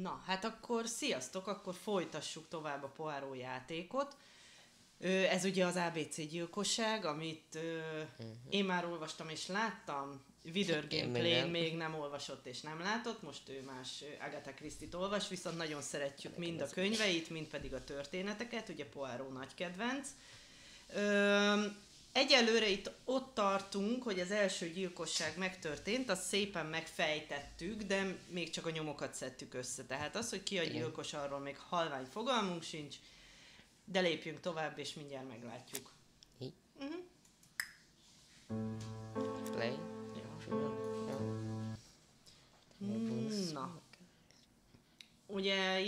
Na, hát akkor sziasztok, akkor folytassuk tovább a Poirot játékot. Ez ugye az ABC-gyilkosság, amit én már olvastam és láttam, Vidör Gameplay még nem olvasott és nem látott, most ő más Agatha Christie-t olvas, viszont nagyon szeretjük mind a könyveit, mind pedig a történeteket, ugye Poirot nagy kedvenc. Egyelőre itt ott tartunk, hogy az első gyilkosság megtörtént, azt szépen megfejtettük, de még csak a nyomokat szedtük össze. Tehát az, hogy ki a gyilkos, arról még halvány fogalmunk sincs, de lépjünk tovább, és mindjárt meglátjuk. Play. Na. Ugye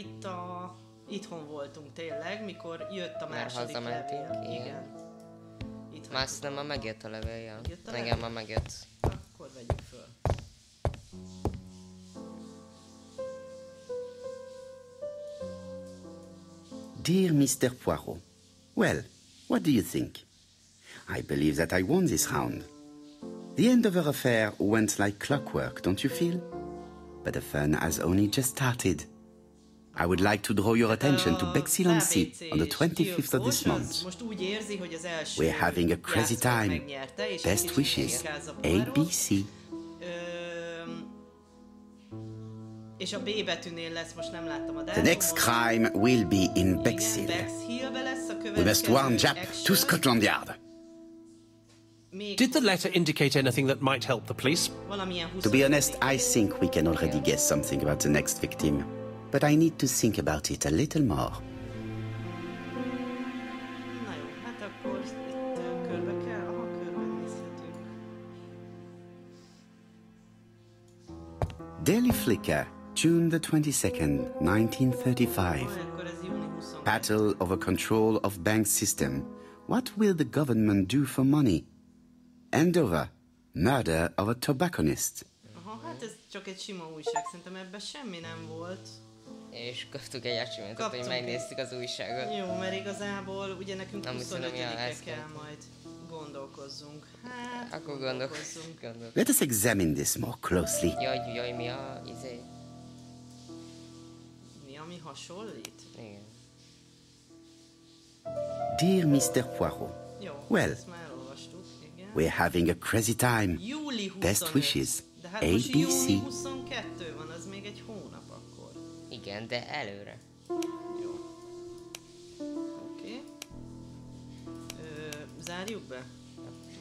itthon voltunk tényleg, mikor jött a második levél. Igen. Már nem már megjött a levélje. Igen, már megjött. Akkor vegyük föl. Dear Mr. Poirot, well, what do you think? I believe that I won this round. The end of our affair went like clockwork, don't you feel? But the fun has only just started. I would like to draw your attention to Bexil-on-Sea on the 25th of this month. We're having a crazy time. Best wishes, ABC. És a B betűnél lesz, most nem láttam a The next crime will be in Bexil. We must warn Jap to Scotland Yard. Did the letter indicate anything that might help the police? To be honest, I think we can already guess something about the next victim. But I need to think about it a little more. Na jó, hát akkor itt körbe kell, körbe nézhetünk. Daily Flicker, June the 22nd, 1935. Battle over control of bank system. What will the government do for money? Andover, murder of a tobacconist. Aha, hát ez csak egy sima újság, szerintem ebben semmi nem volt. És kaptuk egy achievementet, hogy megnéztük az újságot. Jó, mert igazából ugye nekünk 25-e kell majd gondolkozzunk. Hát, akkor gondolkozzunk. Let us examine this more closely. Jaj, mi a Mi, ami hasonlít? Igen. Dear Mr. Poirot, jó, well, ezt már elolvastuk, igen. We're having a crazy time. Júli 25. Best wishes, de hát most ABC. júli 22 van, az még egy hónap akkor. Igen, de előre. Jó. Oké. Zárjuk be?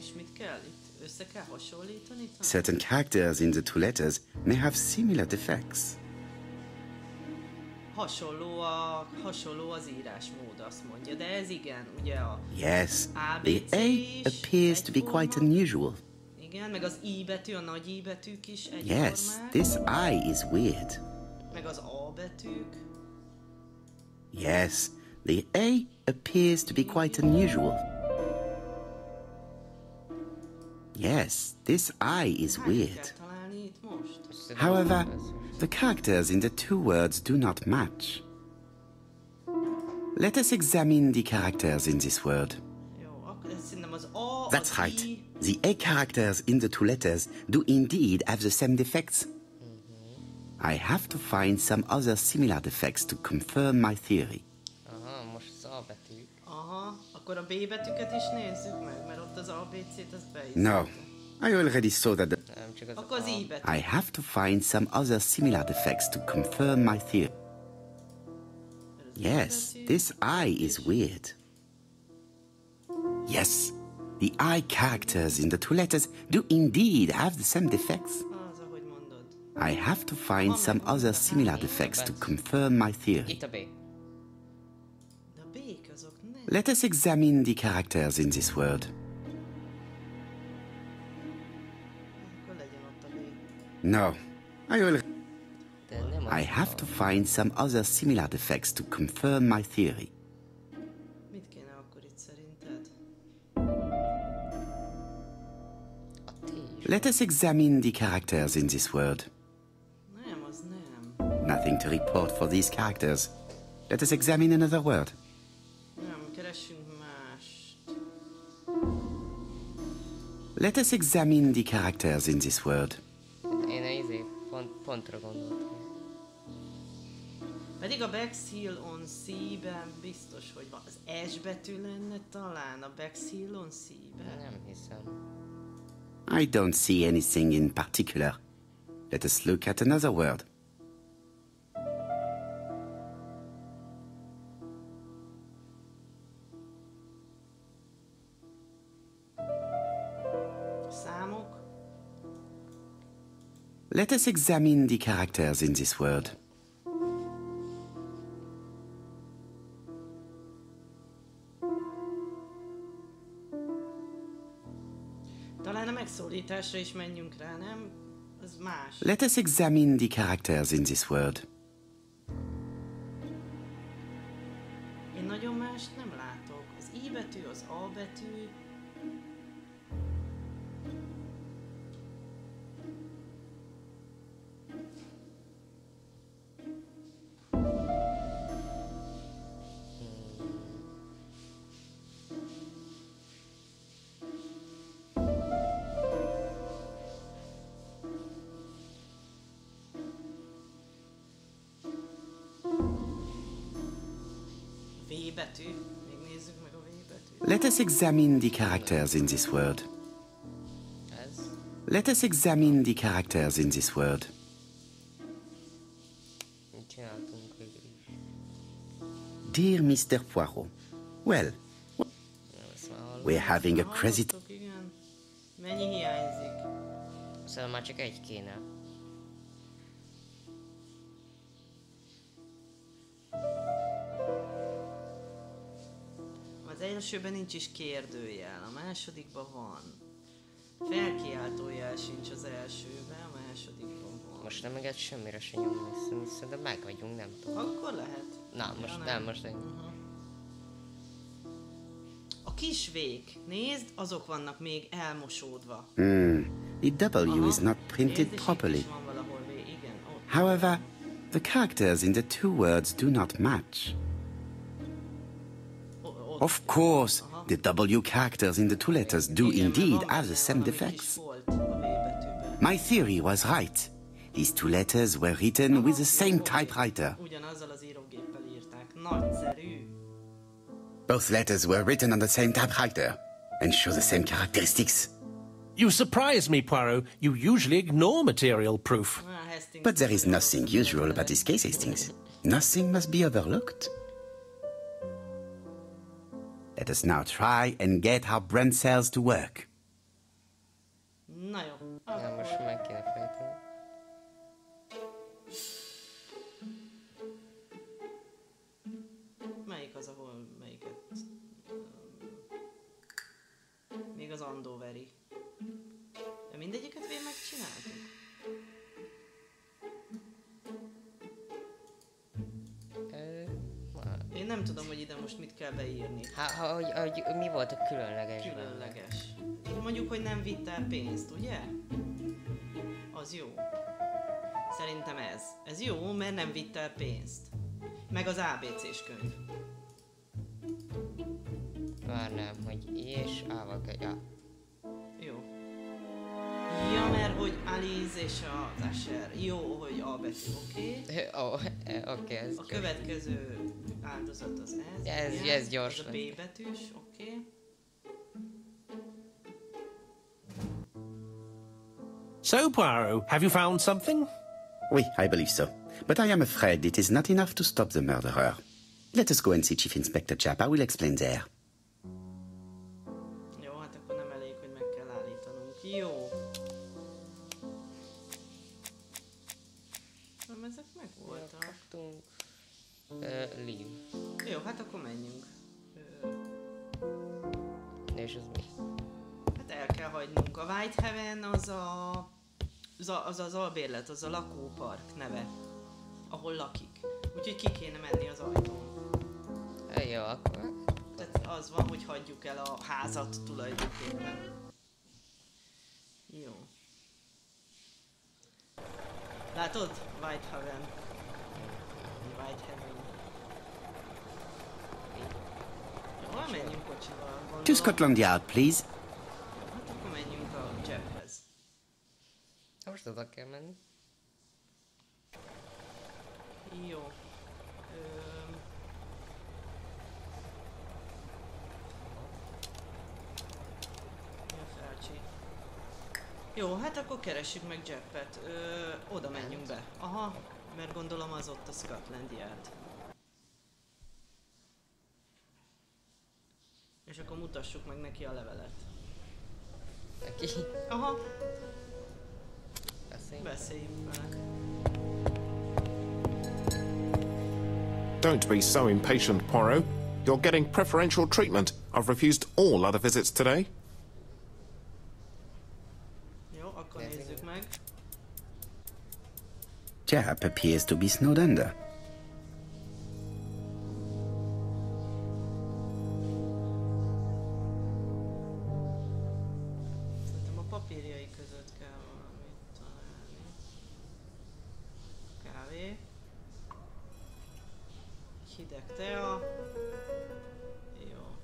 És mit kell itt? Össze kell hasonlítani? Certain characters in the two letters may have similar defects. Hasonló az írásmód, azt mondja, de ez igen, ugye a Yes, ABC the A appears to be quite unusual. Igen, meg az I betű, a nagy I betűk is egyformák. Yes, this I is weird. Meg az A betűk. Yes, the A appears to be quite unusual. Yes, this I is weird. However, the characters in the two words do not match. Let us examine the characters in this word. That's right. The A characters in the two letters do indeed have the same defects. I have to find some other similar defects to confirm my theory. Aha, most az A betűk. Aha, akkor a B betűket is nézzük meg, mert ott az ABC-t az beírt. No, I already saw that. Akkor az I betű. I have to find some other similar defects to confirm my theory. Yes, this I is weird. Yes, the I characters in the two letters do indeed have the same defects. I have to find some other similar defects to confirm my theory. Itt a B. Let us examine the characters in this word. No, I have to find some other similar defects to confirm my theory. Mit kéne akkor itt szerinted? Let us examine the characters in this word. Nem, az nem. Nothing to report for these characters. Let us examine another word. Nem, keressünk mást. Let us examine the characters in this word. Én pontra gondoltam. Pedig a Backhill on Sea-ben biztos, hogy van. Az S betű lenne talán a Backhill on Sea-ben? Nem hiszem. I don't see anything in particular. Let us look at another word. Számok. Let us examine the characters in this word. Talán a megszólításra is menjünk rá, nem? Az más. Let us examine the characters in this word. Én nagyon mást nem látok. Az I betű, az A betű. V betű. Még nézzük meg a V betűt. Let us examine the characters in this word. Ez? Let us examine the characters in this word. Mit csináltunk végül is? Dear Mr. Poirot, well, Ezt már hallom. we're having a crazy... Hallottok, igen. Mennyi hiányzik? Szerintem már csak egy kéne. Az elsőben nincs is kérdőjel, a másodikban van. Felkiáltójel sincs az elsőben, a másodikban van. Most nem enged semmire se nyomni, szerintem meg vagyunk, nem tudom. Akkor lehet. Na, most Ja, nem, most ennyi. A kis vék, nézd, azok vannak még elmosódva. The W is not printed Nézd, és itt properly. is van valahol V, igen. Ott. However, the characters in the two words do not match. Ott. Of course, the W characters in the two letters do Igen, mert indeed van have benne the same valami kis defects. folt a V betűben. My theory was right. These two letters were written with the same typewriter. Ugyanazzal az írógéppel írták. Nagyszerű. Both letters were written on the same typewriter and show the same characteristics. You surprise me, Poirot. You usually ignore material proof. Hastings. But there is nothing usual about this case, Hastings. Nothing must be overlooked. Let us now try and get our brain cells to work. Na jó. Na, most meg kéne fejteni. Melyik az, ahol melyiket? Még az Andoveri. De mindegyiket végig megcsináltuk? Én nem tudom, hogy ide most mit kell beírni. Hogy mi volt a különleges? Különleges. Mondjuk, hogy nem vitt el pénzt, ugye? Az jó. Szerintem ez. Ez jó, mert nem vitt el pénzt. Meg az ABC-s könyv. Várnám, hogy I és A-val kell. Ja. Jó. Ja, mert hogy Alice és az Asher. Jó, hogy A betű, oké? Oké, ez A következő áldozat az ez. Ez- igen. ez gyors Ez a lett. B betűs, oké? So, Poirot, have you found something? Oui, I believe so. But I am afraid it is not enough to stop the murderer. Let us go and see Chief Inspector Chapa. Will explain there. Jó, hát akkor nem elég, hogy meg kell állítanunk. Jó. Nem, ezek meg voltak. Kaptunk. Leave. Jó, hát akkor menjünk. És ez mi? Hát el kell hagynunk. A Whitehaven az albérlet, az a lakópark neve, ahol lakik. Úgyhogy ki kéne menni az ajtón. Jó, akkor. Tehát az van, hogy hagyjuk el a házat tulajdonképpen. Jó. Látod? Whitehaven. Jó, menjünk kocsival. Gondolom. To Scotland Yard, please. Hát akkor menjünk a Jackhez. Most oda kell menni. Jó. Jó, hát akkor keressük meg Jeppet. Oda menjünk be. Aha, mert gondolom az ott a Scotland Yard. És akkor mutassuk meg neki a levelet. Neki? Aha. Beszéljünk vele. Don't be so impatient, Poirot. You're getting preferential treatment. I've refused all other visits today. Jó, akkor nézzük meg. Japp appears to be snowed under. Szerintem a papírjai között kell valamit találni. Kávé. Hideg tea. Jó.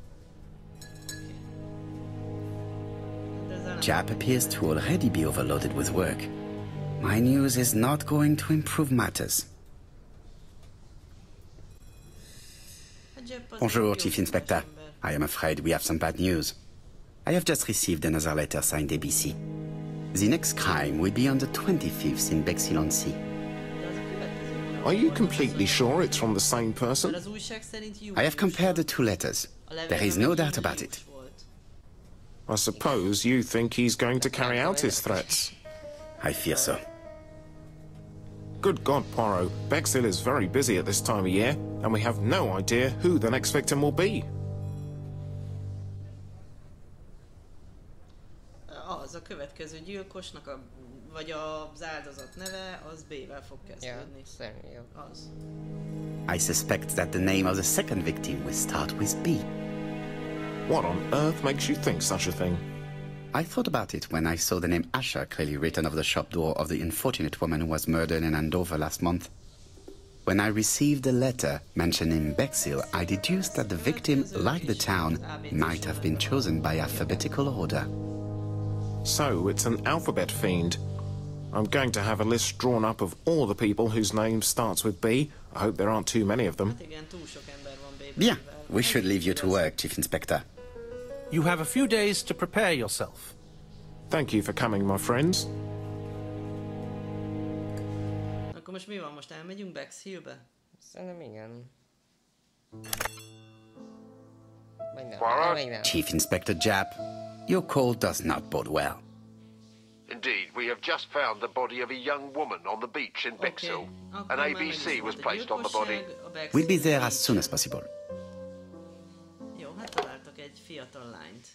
Okay. Japp appears to already be overloaded with work. My news is not going to improve matters. Bonjour, Chief Inspector. I am afraid we have some bad news. I have just received another letter signed ABC. The next crime will be on the 25th in Bexhill-on-Sea. Are you completely sure it's from the same person? I have compared the two letters. There is no doubt about it. I suppose you think he's going to carry out his threats. I fear so. Good God, Poirot. Bexhill is very busy at this time of year, and we have no idea who the next victim will be. Az a következő gyilkosnak, vagy az áldozat neve, az B-vel fog kezdődni. Az. I suspect that the name of the second victim will start with B. What on earth makes you think such a thing? I thought about it when I saw the name Asher clearly written over the shop door of the unfortunate woman who was murdered in Andover last month. When I received a letter mentioning Bexhill, I deduced that the victim, like the town, might have been chosen by alphabetical order. So, it's an alphabet fiend. I'm going to have a list drawn up of all the people whose name starts with B. I hope there aren't too many of them. Bien, we should leave you to work, Chief Inspector. You have a few days to prepare yourself. Thank you for coming, my friends. Akkor most mi van? Most elmegyünk Bexhillbe? Szerintem igen. Chief Inspector Japp, your call does not bode well. Indeed, we have just found the body of a young woman on the beach in Bexhill. An ABC was placed on the body. We'll be there as soon as possible. Jó, hát találtak egy fiatal lányt.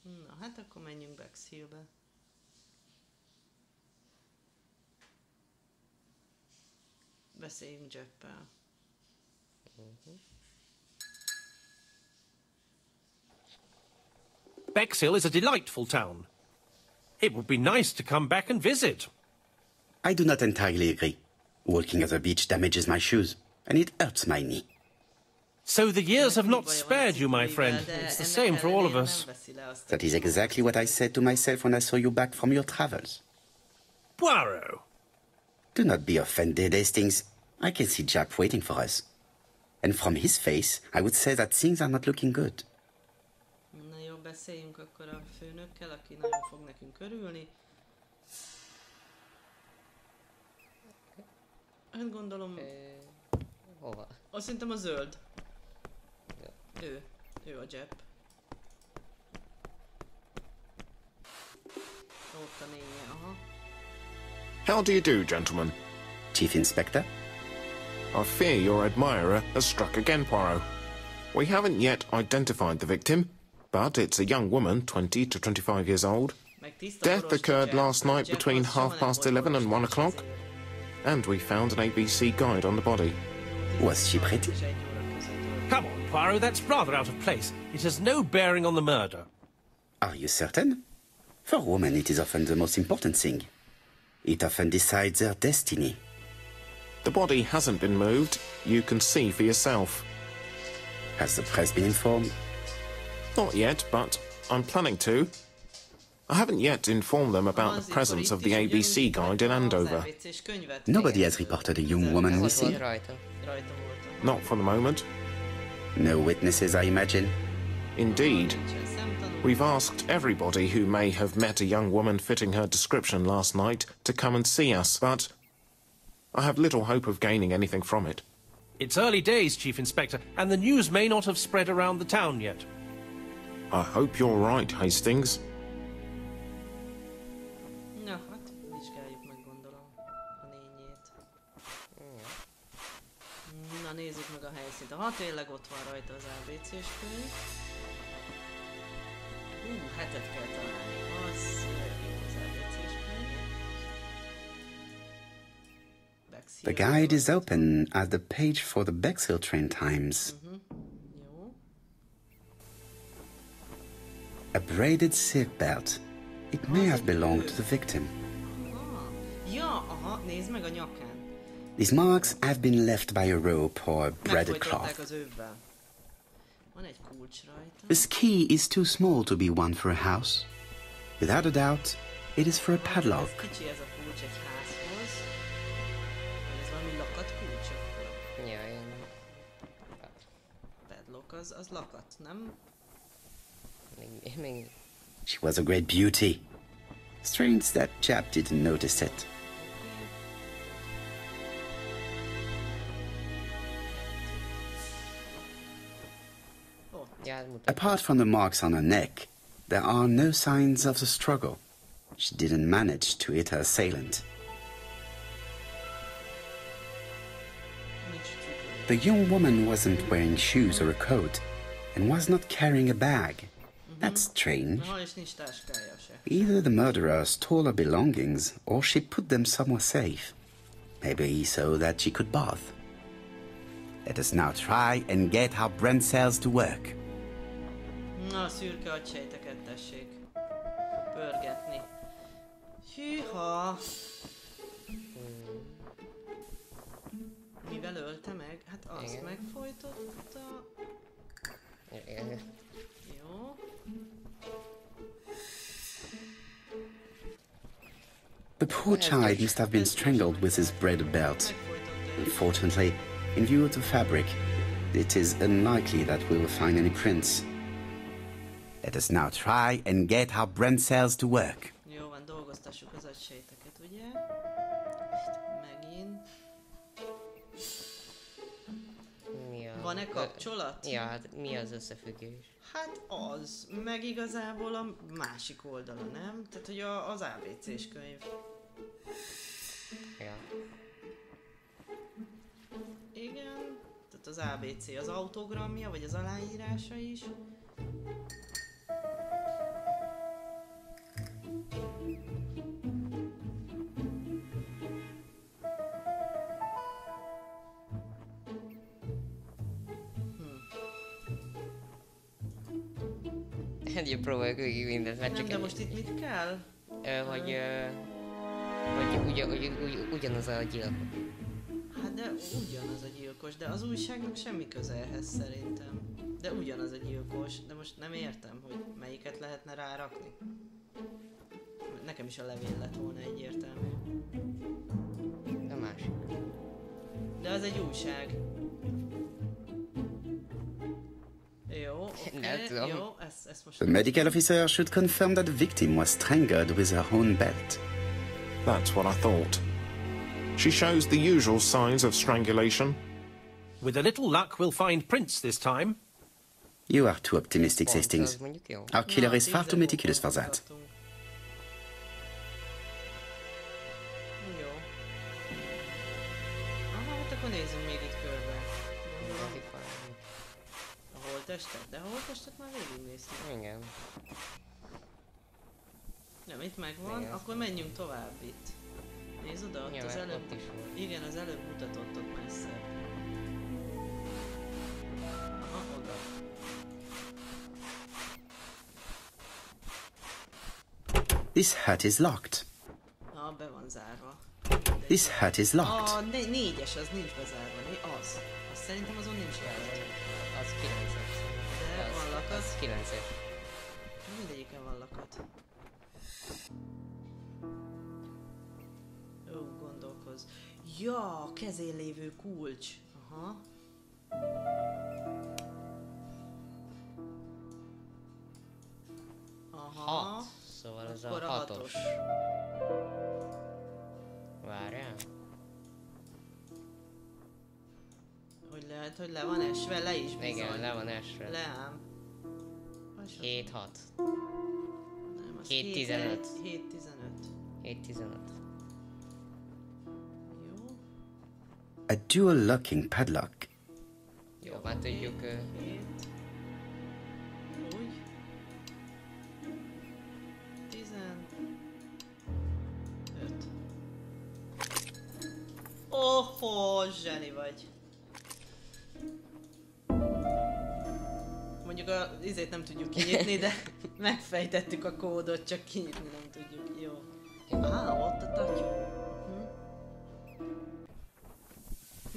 Na, hát akkor menjünk Bexhillbe. Beszéljünk Jeppel. Bexhill is a delightful town. It would be nice to come back and visit. I do not entirely agree. Walking at the beach damages my shoes, and it hurts my knee. So the years have not spared you, my friend. It's the same for all of us. That is exactly what I said to myself when I saw you back from your travels. Poirot! Do not be offended, Hastings. I can see Japp waiting for us. And from his face, I would say that things are not looking good. Na jó, beszéljünk akkor a főnökkel, aki nagyon fog nekünk örülni. Hát gondolom... Hova? Azt szerintem a zöld. Ő a Japp. Ott a lénye, aha. How do you do, gentlemen? Chief Inspector? I fear your admirer has struck again, Poirot. We haven't yet identified the victim, but it's a young woman, 20 to 25 years old. Death occurred last night between 11:30 and 1 o'clock, and we found an ABC guide on the body. Was she pretty? Come on, Poirot, that's rather out of place. It has no bearing on the murder. Are you certain? For women, it is often the most important thing. It often decides their destiny. The body hasn't been moved. You can see for yourself. Has the press been informed? Not yet, but I'm planning to. I haven't yet informed them about the presence of the ABC guide in Andover. Nobody has reported a young woman missing. Rajta volt. Not for the moment. No witnesses, I imagine. Indeed. We've asked everybody who may have met a young woman fitting her description last night to come and see us, but I have little hope of gaining anything from it. It's early days, Chief Inspector, and the news may not have spread around the town yet. I hope you're right, Hastings. Na, hát vizsgáljuk meg, gondolom, a lényét. Na, nézzük meg a helyszínt. Ha tényleg ott van rajta az ABC-s könyv. Hetet kell találni. Az ABC-s könyv. The guide is open at the page for the Bexhill train times. Jó. A braided silk belt. It may have belonged to the victim. Ja, aha, nézd meg a nyakán. These marks have been left by a rope or braided cloth. Az övvel. Van egy kulcs rajta. This key is too small to be one for a house. Without a doubt, it is for a padlock. Ez kicsi ez a kulcs egy házhoz. Ez valami lakat kulcs akkor? Ja, én... Padlock, az lakat, nem? Még... She was a great beauty. Strange that chap didn't notice it. Apart from the marks on her neck, there are no signs of the struggle. She didn't manage to hit her assailant. The young woman wasn't wearing shoes or a coat, and was not carrying a bag. That's strange. Either the murderer stole her belongings, or she put them somewhere safe. Maybe so that she could bath. Let us now try and get our brain cells to work. Na, szürke agysejteket tessék pörgetni. Hűha! Mivel ölte meg? Hát azt igen. Megfojtotta. Igen. Jó. The poor child must have been strangled with his braided belt. Unfortunately, in view of the fabric, it is unlikely that we will find any prints. Let us now try and get our brain cells to work. Jó van, dolgoztassuk az agysejteket, ugye? Megint. Van-e kapcsolat? Ja, hát mi az összefüggés? Hát az, meg igazából a másik oldala, nem? Tehát, hogy az ABC-s könyv. Ja. Igen, tehát az ABC az autogramja, vagy az aláírása is. Ugye próbáljuk végig mindent, mert csak... Nem, de most itt mit kell? Hogy ugyanaz a gyilkos. Hát de ugyanaz a gyilkos, de az újságnak semmi köze ehhez szerintem. De ugyanaz a gyilkos, de most nem értem, hogy melyiket lehetne rárakni. Nekem is a levél lett volna egyértelmű. A másik. De az egy újság. Jó, okay, jó, ezt most... The medical officer should confirm that the victim was strangled with her own belt. That's what I thought. She shows the usual signs of strangulation. With a little luck, we'll find prints this time. You are too optimistic, Hastings. Our killer is far too meticulous for that. Jó. Aha, hát akkor nézzünk még itt körbe. A holttestet? De a holttestet már végignéztük. Igen. Nem, itt megvan, igen, akkor menjünk tovább itt. Nézd oda, ott az előbb... Ott is volt. Igen, az előbb mutatott ott messze. Aha, oda. This hut is locked. Be van zárva. This hut is locked. Négyes, az nincs bezárva. Az. Azt szerintem azon nincs zárva. Az 9-es. De van lakat. Az 9-es. Mindegyiken van lakat. Ó, gondolkozz. Ja, kezén lévő kulcs. Aha. Aha. 6. Szóval ez akkor a 6-os. Várjál. Hogy lehet, hogy le van esve, le is bizony. Igen, le van esve. Le ám. 7-6. Nem, az 7-15. 7-15. 7-15. Jó. A dual locking padlock. Jó, már tudjuk... 7. Úgy. 15. Oho, zseni vagy. Mondjuk az izét nem tudjuk kinyitni, de megfejtettük a kódot, csak kinyitni nem tudjuk. Jó. Ott a tattyú.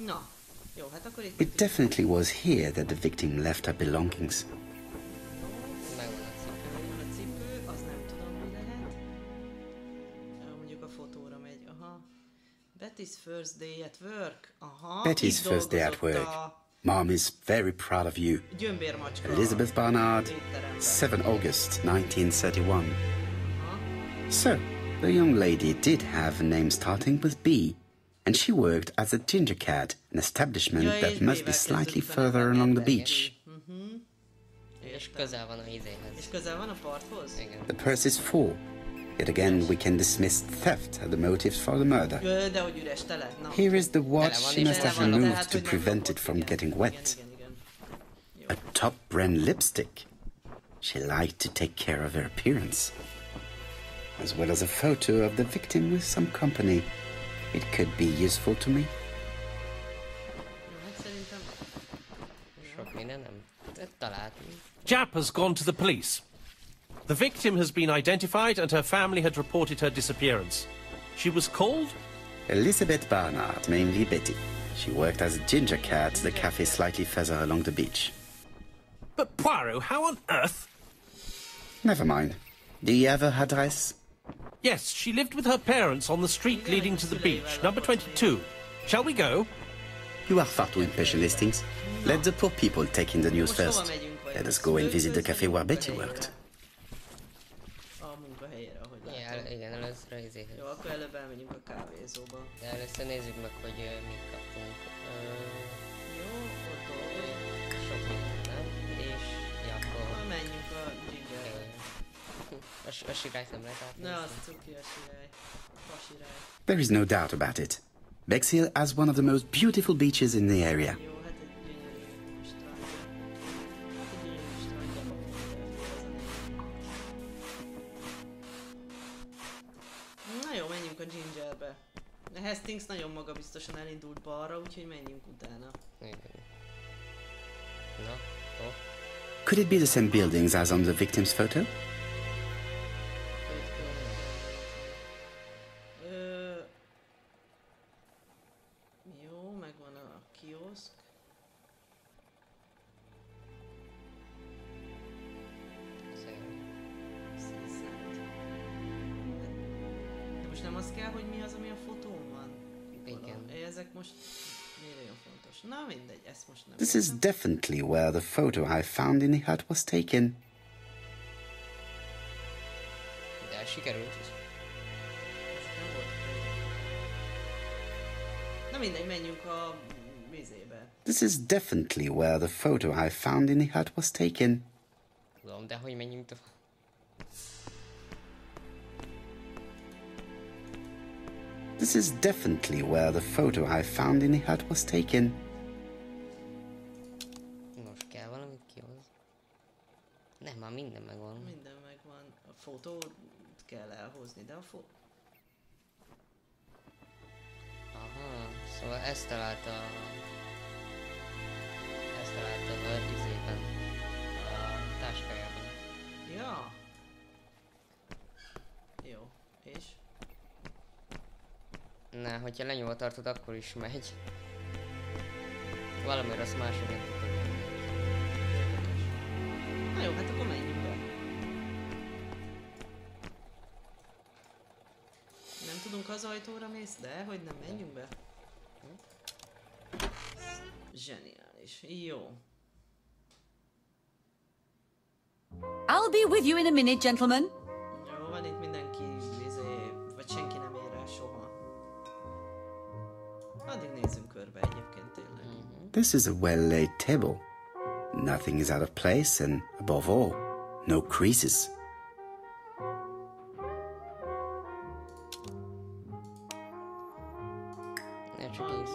Na. Jó, hát akkor itt... It definitely was here that the victim left her belongings. Megvan a cipő. Megvan a cipő, az nem tudom, mi lehet. Mondjuk a fotóra megy, aha. Betty's first day at work, aha. Betty's first day at work. Mom is very proud of you. Gyömbérmacska. Elizabeth Barnard, 7 August 1931. So, the young lady did have a name starting with B, and she worked as a ginger cat, an establishment that must be slightly further along the beach. És közel van a izéhez. És közel van a parthoz? Igen. The purse is full. Yet again, we can dismiss theft as the motives for the murder. De hogy üres tele. Na. Here is the watch she must have removed Tehát, to hogy prevent nem it from igen, getting wet. igen. A top brand lipstick. She liked to take care of her appearance. As well as a photo of the victim with some company. It could be useful to me. Jó, hát szerintem... Sok minden nem találtunk. Jap has gone to the police. The victim has been identified and her family had reported her disappearance. She was called? Elizabeth Barnard, mainly Betty. She worked as a ginger cat at the cafe slightly further along the beach. But Poirot, how on earth? Never mind. Do you have her address? Yes, she lived with her parents on the street leading to the beach, number 22. Shall we go? You are far too impatient, Hastings. Let the poor people take in the news first. Let us go and visit the cafe where Betty worked. A munkahelyére, ahogy látom. Igen, először izéhez. Jó, akkor előbb elmegyünk a kávézóba. De először nézzük meg, hogy mit kaptunk. Jó, ott dolgozik. Sok mindent, nem? És akkor... Menjünk a gingerbe. A sirályt nem lehet átnézni. Ne, az cuki a sirály. A sirály. There is no doubt about it. Bexhill has one of the most beautiful beaches in the area. Jó, hát egy gyönyörű strandja. Egy gyönyörű strandja van. Na jó, menjünk a gingerbe. A Hastings nagyon magabiztosan elindult balra, úgyhogy menjünk utána. Igen. Na, ó. Could it be the same buildings as on the victim's photo? Jó, megvan a kioszk. De most nem az kell, hogy mi az, ami a fotón van? Igen. Ezek most miért olyan fontos? Na mindegy, ezt most nem. This is definitely where the photo I found in the hut was taken. De sikerült is. Nem volt. Na mindegy, menjünk a vizébe. This is definitely where the photo I found in the hut was taken. Tudom, de hogy menjünk tovább? This is definitely where the photo I found in the hut was taken. Most kell valamit kihozni. Nem, már minden megvan. Minden megvan. A fotót kell elhozni, de a Aha, szóval ezt találta az izében, a táskájában. Ja. Jó, és? Na, hogyha lenyomva tartod, akkor is megy. Valamire azt máshogy nem tudod. Na jó, hát akkor menjünk be. Nem tudunk az ajtóra mész, de hogy nem menjünk be? Zseniális. Jó. I'll be with you in a minute, gentlemen. Jó, van itt mindenki, vagy senki nem ér rá soha. Addig nézzünk körbe egyébként tényleg. This is a well-laid table. Nothing is out of place and, above all, no creases.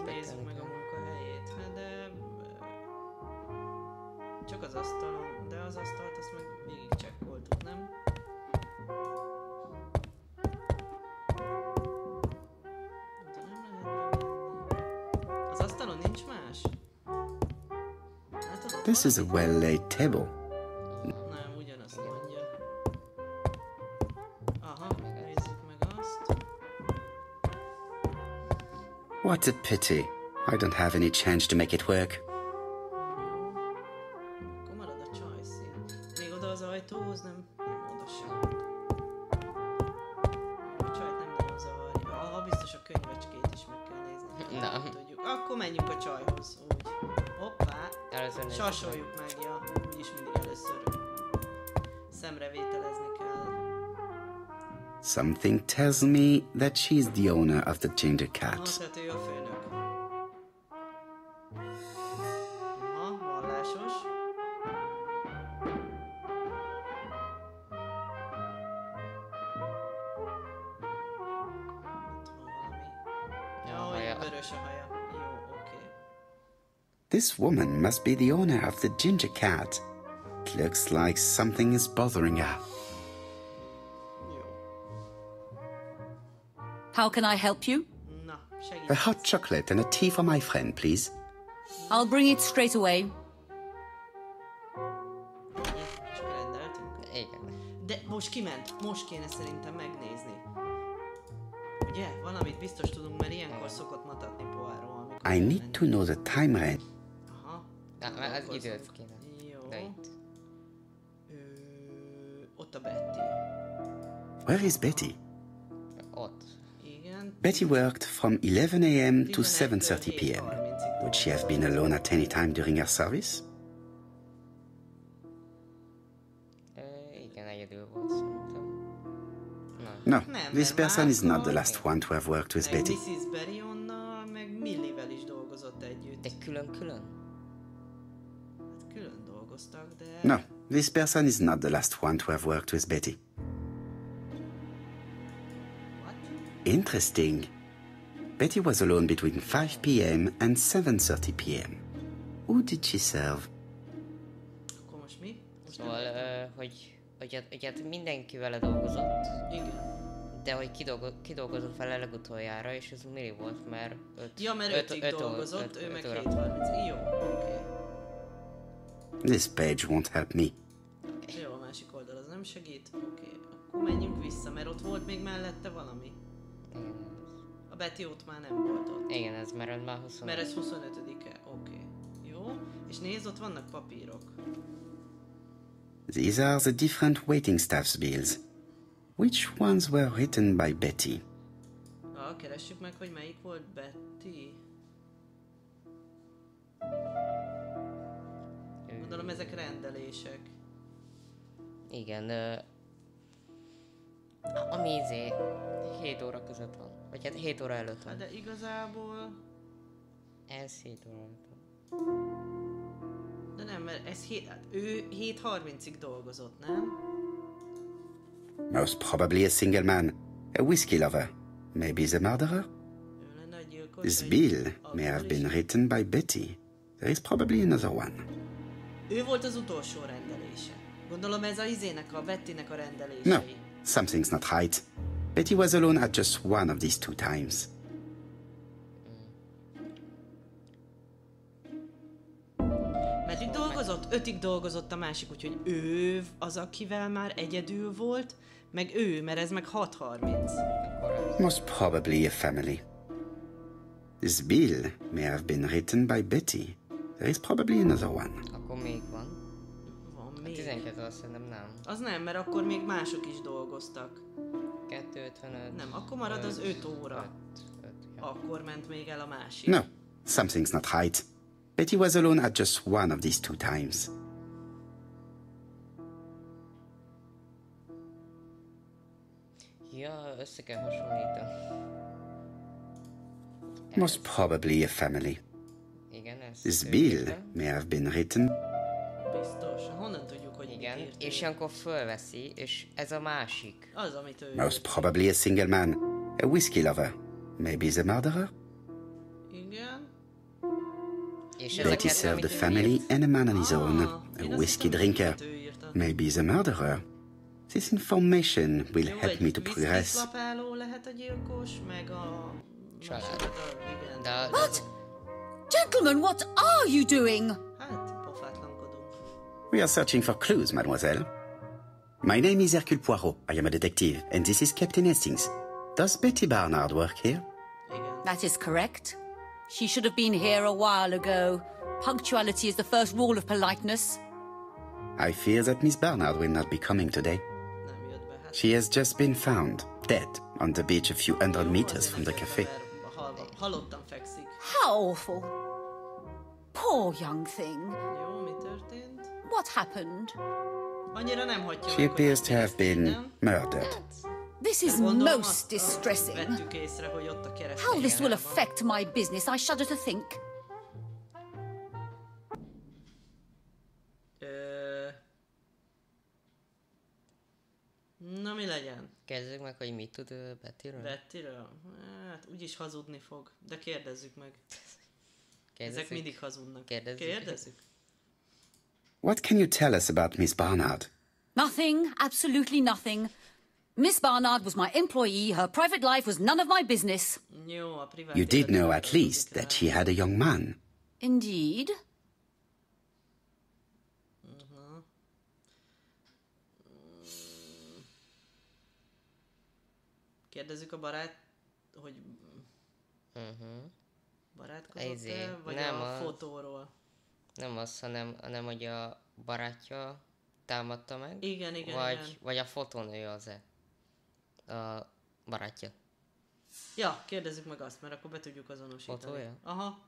Nézzük meg a munkahelyét. Hát de... Csak az asztalon, de az asztalt azt meg végig csekkoltuk, nem? De nem lehet bevenni. Az asztalon nincs más? Hát This is a well-laid table. Nem, ugyanazt mondja. Aha, nézzük meg azt. What a pity. I don't have any change to make it work. Akkor marad a csajszín. Még oda az ajtóhoz nem oda sem. A csajt nem nagyon zavarja. Aha, biztos a könyvecskét is meg kell nézni. Na. Nem tudjuk. Akkor menjünk a csajhoz. Úgy. Hoppá. Sasoljuk meg, ja. Úgyis mindig először szemrevételezni kell. Something tells me that she's the owner of the ginger cat. Tehát ő a főnök. Aha, vallásos. Jaj, vörös a haja. Jó, oké. This woman must be the owner of the ginger cat. It looks like something is bothering her. How can I help you? Na, segíts. A hot chocolate and a tea for my friend, please. I'll bring it straight away. Csak rendeltünk. Igen. De most kiment. Most kéne szerintem megnézni. Ugye? Valamit biztos tudunk, mert ilyenkor szokott matatni Poirot, amikor I need to know the time range. Aha. Mert az időt kéne. Jó. De itt. Ott a Betty. Where is Betty? Ott. Igen. Betty worked from 11 a.m. to 7:30 p.m. Would she have been alone at any time during her service? Igen, egyedül volt szerintem. No, Nem, this mert person is not the Marco- last one to have worked with Meg Betty. Mrs. Berionnal, meg Millivel is dolgozott együtt. De külön-külön? Hát külön dolgoztak, de... No, this person is not the last one to have worked with Betty. What? Interesting. Betty was alone between 5 p.m. and 7:30 p.m. Who did she serve? Akkor most mi? Most Szóval, hogy hát mindenki vele dolgozott, Igen. de hogy kidolgozott vele legutoljára, és ez Millie volt, mert Ja, mert 5-ig dolgozott, ő meg 7:30. Jó, oké. This page won't help me. Jó, a másik oldal az nem segít. Oké, akkor menjünk vissza, mert ott volt még mellette valami. A Betty ott már nem volt ott. Igen, ez mert már 25. Mert ez 25-e, oké. Jó, és nézd, ott vannak papírok. These are the different waiting staff's bills. Which ones were written by Betty? Keressük meg, hogy melyik volt Betty. Gondolom ezek rendelések. Igen, ami 7 óra között van. Vagy hát 7 óra előtt van. Hát de igazából... Ez 7 óra előtt van. De nem, mert ez ő 7:30-ig dolgozott, nem? Most probably a single man, a whiskey lover. Maybe the murderer? Ő lenne a gyilkos. This vagy bill may have alkoholista. been written by Betty. There is probably another one. Ő volt az utolsó rendelése. Gondolom ez a izének, a Bettynek a rendelései. No, something's not right. Betty was alone at just one of these 2 times. Meddig dolgozott? 5-ig dolgozott a másik, úgyhogy ő az, akivel már egyedül volt, meg ő, mert ez meg 6:30. Most probably a family. This bill may have been written by Betty. There is probably another one. Akkor még van. Van A még. 12 azt szerintem nem. Az nem, mert akkor még mások is dolgoztak. 2:55. Nem, akkor marad az 5 óra. Ja. Akkor ment még el a másik. No, something's not right. Betty was alone at just one of these 2 times. Ja, össze kell hasonlítani. Most probably a family. Igen, ez... This bill may have been written. Biztos. Honnan tudjuk, hogy Igen, mit írt és ő? ilyenkor fölveszi, és ez a másik. Az, amit ő Most írt. probably a single man, a whiskey lover. Maybe the murderer? Igen. És Betty ezeket, served a amit ő family írt, and a man on his own, Én a azt whiskey hittem, drinker. hogy ő írta. Maybe the murderer. This information will Jó, help me egy to progress. viszkiszlapáló lehet a gyilkos, meg a... Család. Igen. De What? Gentlemen, what are you doing? Hát, pofátlankodunk. We are searching for clues, mademoiselle. My name is Hercule Poirot. I am a detective, and this is Captain Hastings. Does Betty Barnard work here? Igen. That is correct. She should have been here a while ago. Punctuality is the first rule of politeness. I fear that Miss Barnard will not be coming today. Nem jött be. Hát, She has just been found, dead, on the beach a few hundred meters from the café. Halottan fekszik. How awful. Poor young thing. Jó, mi történt? What happened? Annyira nem hagyja She meg, appears hogy to have megnézték, been nem? murdered. This is Gondolom, most azt distressing. vettük észre, hogy ott a Keress. How this will affect my business, I shudder to think. Na mi legyen? kezdjük meg, hogy mit tud Bettyről? Bettyről? Hát úgyis hazudni fog, de kérdezzük meg. Ezek mindig hazudnak. Kérdezzük. What can you tell us about Miss Barnard? Nothing, absolutely nothing. Miss Barnard was my employee. Her private life was none of my business. Jó, a privát You did know életéről at least tudjuk rá. that she had a young man. Indeed. Kérdezzük a barát, hogy barátkozott-e, Ezért. vagy Nem a az. fotóról? Nem az, hanem hogy a barátja támadta meg. Igen, igen, vagy, igen. Vagy a fotónő az-e. A barátja. Ja, kérdezzük meg azt, mert akkor be tudjuk azonosítani. Fotója? Aha.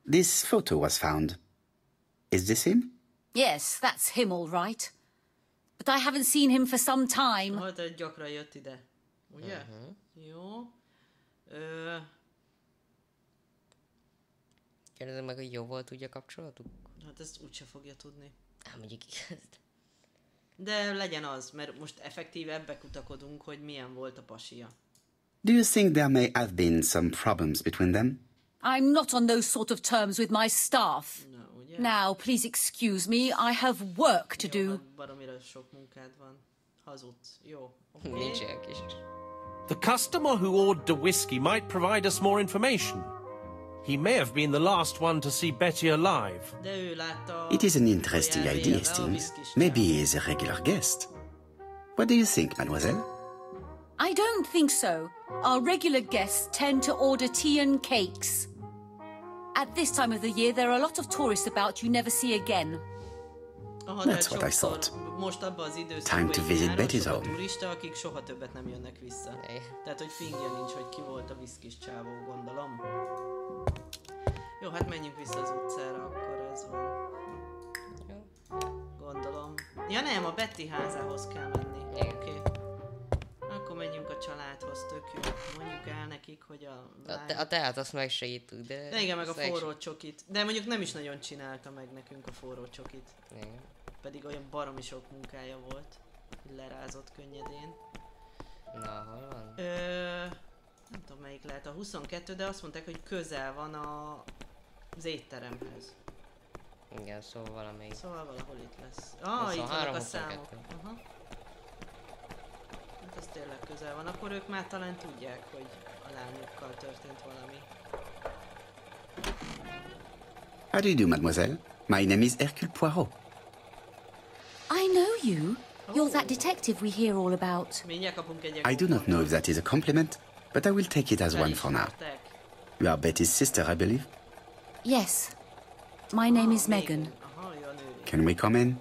This photo was found. Is this him? Yes, that's him all right. But I haven't seen him for some time. Hát gyakran jött ide. Ugye? Jó. Kérdezem meg, hogy jó volt ugye kapcsolatuk? Hát ezt úgyse fogja tudni. Mondjuk igaz. De legyen az, mert most effektíve ebbe kutakodunk, hogy milyen volt a pasia. Do you think there may have been some problems between them? I'm not on those sort of terms with my staff. Na, ugye? Now, please excuse me, I have work to Jó, do. hát baromira sok munkád van. Hazudsz. Jó. Okay. Nincs olyan kis... The customer who ordered the whiskey might provide us more information. He may have been the last one to see Betty alive. De ő látta... It is an interesting hogy idea, elvélve a Hastings. viszkis Maybe csávó. he is a regular guest. What do you think, mademoiselle? I don't think so. Our regular guests tend to order tea and cakes. At this time of the year, there are a lot of tourists about you never see again. Aha, That's tehát what I sokszor thought. Most abban az időszakban Time to visit járnak Betty's sok a home. turista, akik soha többet nem jönnek vissza. Tehát, hogy fingja nincs, hogy ki volt a viszkis csávó, gondolom. Jó, hát menjünk vissza az utcára, akkor ez van. Gondolom. Ja nem, a Betty házához kell menni. Oké. Akkor menjünk a családhoz, tök jó. Mondjuk el nekik, hogy a lány... A teát azt megsegítük, de... De igen, meg a azt forró csokit. De mondjuk nem is nagyon csinálta meg nekünk a forró csokit. Igen. Pedig olyan baromi sok munkája volt, hogy lerázott könnyedén. Na, hol van? Nem tudom melyik lehet a 22, de azt mondták, hogy közel van az étteremhez. Igen, szóval valamelyik. Szóval valahol itt lesz. Ah, Itt vannak 23, a számok. 22. Aha. Hát ez tényleg közel van. Akkor ők már talán tudják, hogy a lányukkal történt valami. How do you do, mademoiselle? My name is Hercule Poirot. I know you. You're that detective we hear all about. Mindjárt kapunk egy I do not know if that is a compliment, but I will take it as one for now. You are Betty's sister, I believe. Yes. My name is Megan. Aha, jó a nővér. Can we come in?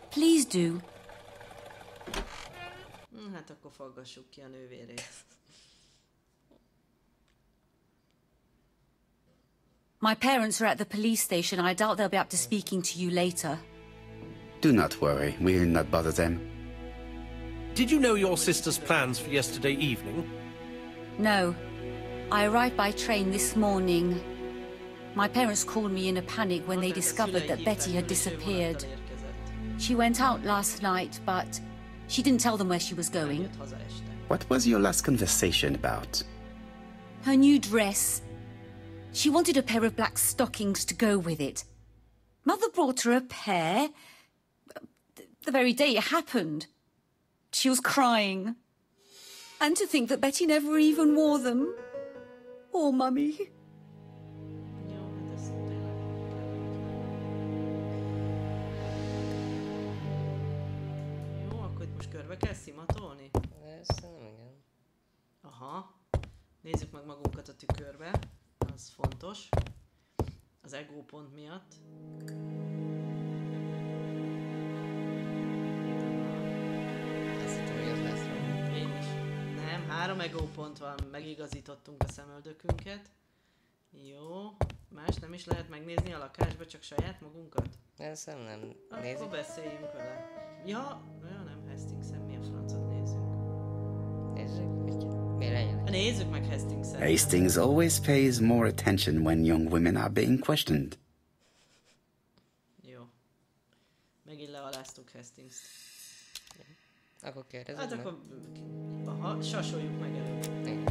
Please do. Hát akkor faggassuk ki a nővérét. My parents are at the police station. I doubt they'll be up to speaking to you later. Do not worry, we'll not bother them. Did you know your sister's plans for yesterday evening? No. I arrived by train this morning. My parents called me in a panic when they discovered that Betty had disappeared. She went out last night, but she didn't tell them where she was going. What was your last conversation about? Her new dress. She wanted a pair of black stockings to go with it. Mother brought her a pair. The very day it happened. She was crying. And to think that Betty never even wore them. Oh, Mummy. Jó, akkor itt most körbe kell szimatolni? Szerintem igen. Aha. Nézzük meg magunkat a tükörbe. Az fontos. Az ego pont miatt. Azt hittem, hogy az lesz róla. Én is. Nem, 3 ego pont van. Megigazítottunk a szemöldökünket. Jó. Más nem is lehet megnézni a lakásba, csak saját magunkat? Szerintem nem. Nézzük. Akkor beszéljünk vele. Ja, nem, Hastings-en mi a francot nézzünk. Nézzük, mi legyen? Nézzük meg Hastings-en. Hastings always pays more attention when young women are being questioned. Jó. Megint lealáztuk Hastings-t. Akkor kérdezzük hát meg. akkor... Aha, sasoljuk meg előbb. Igen.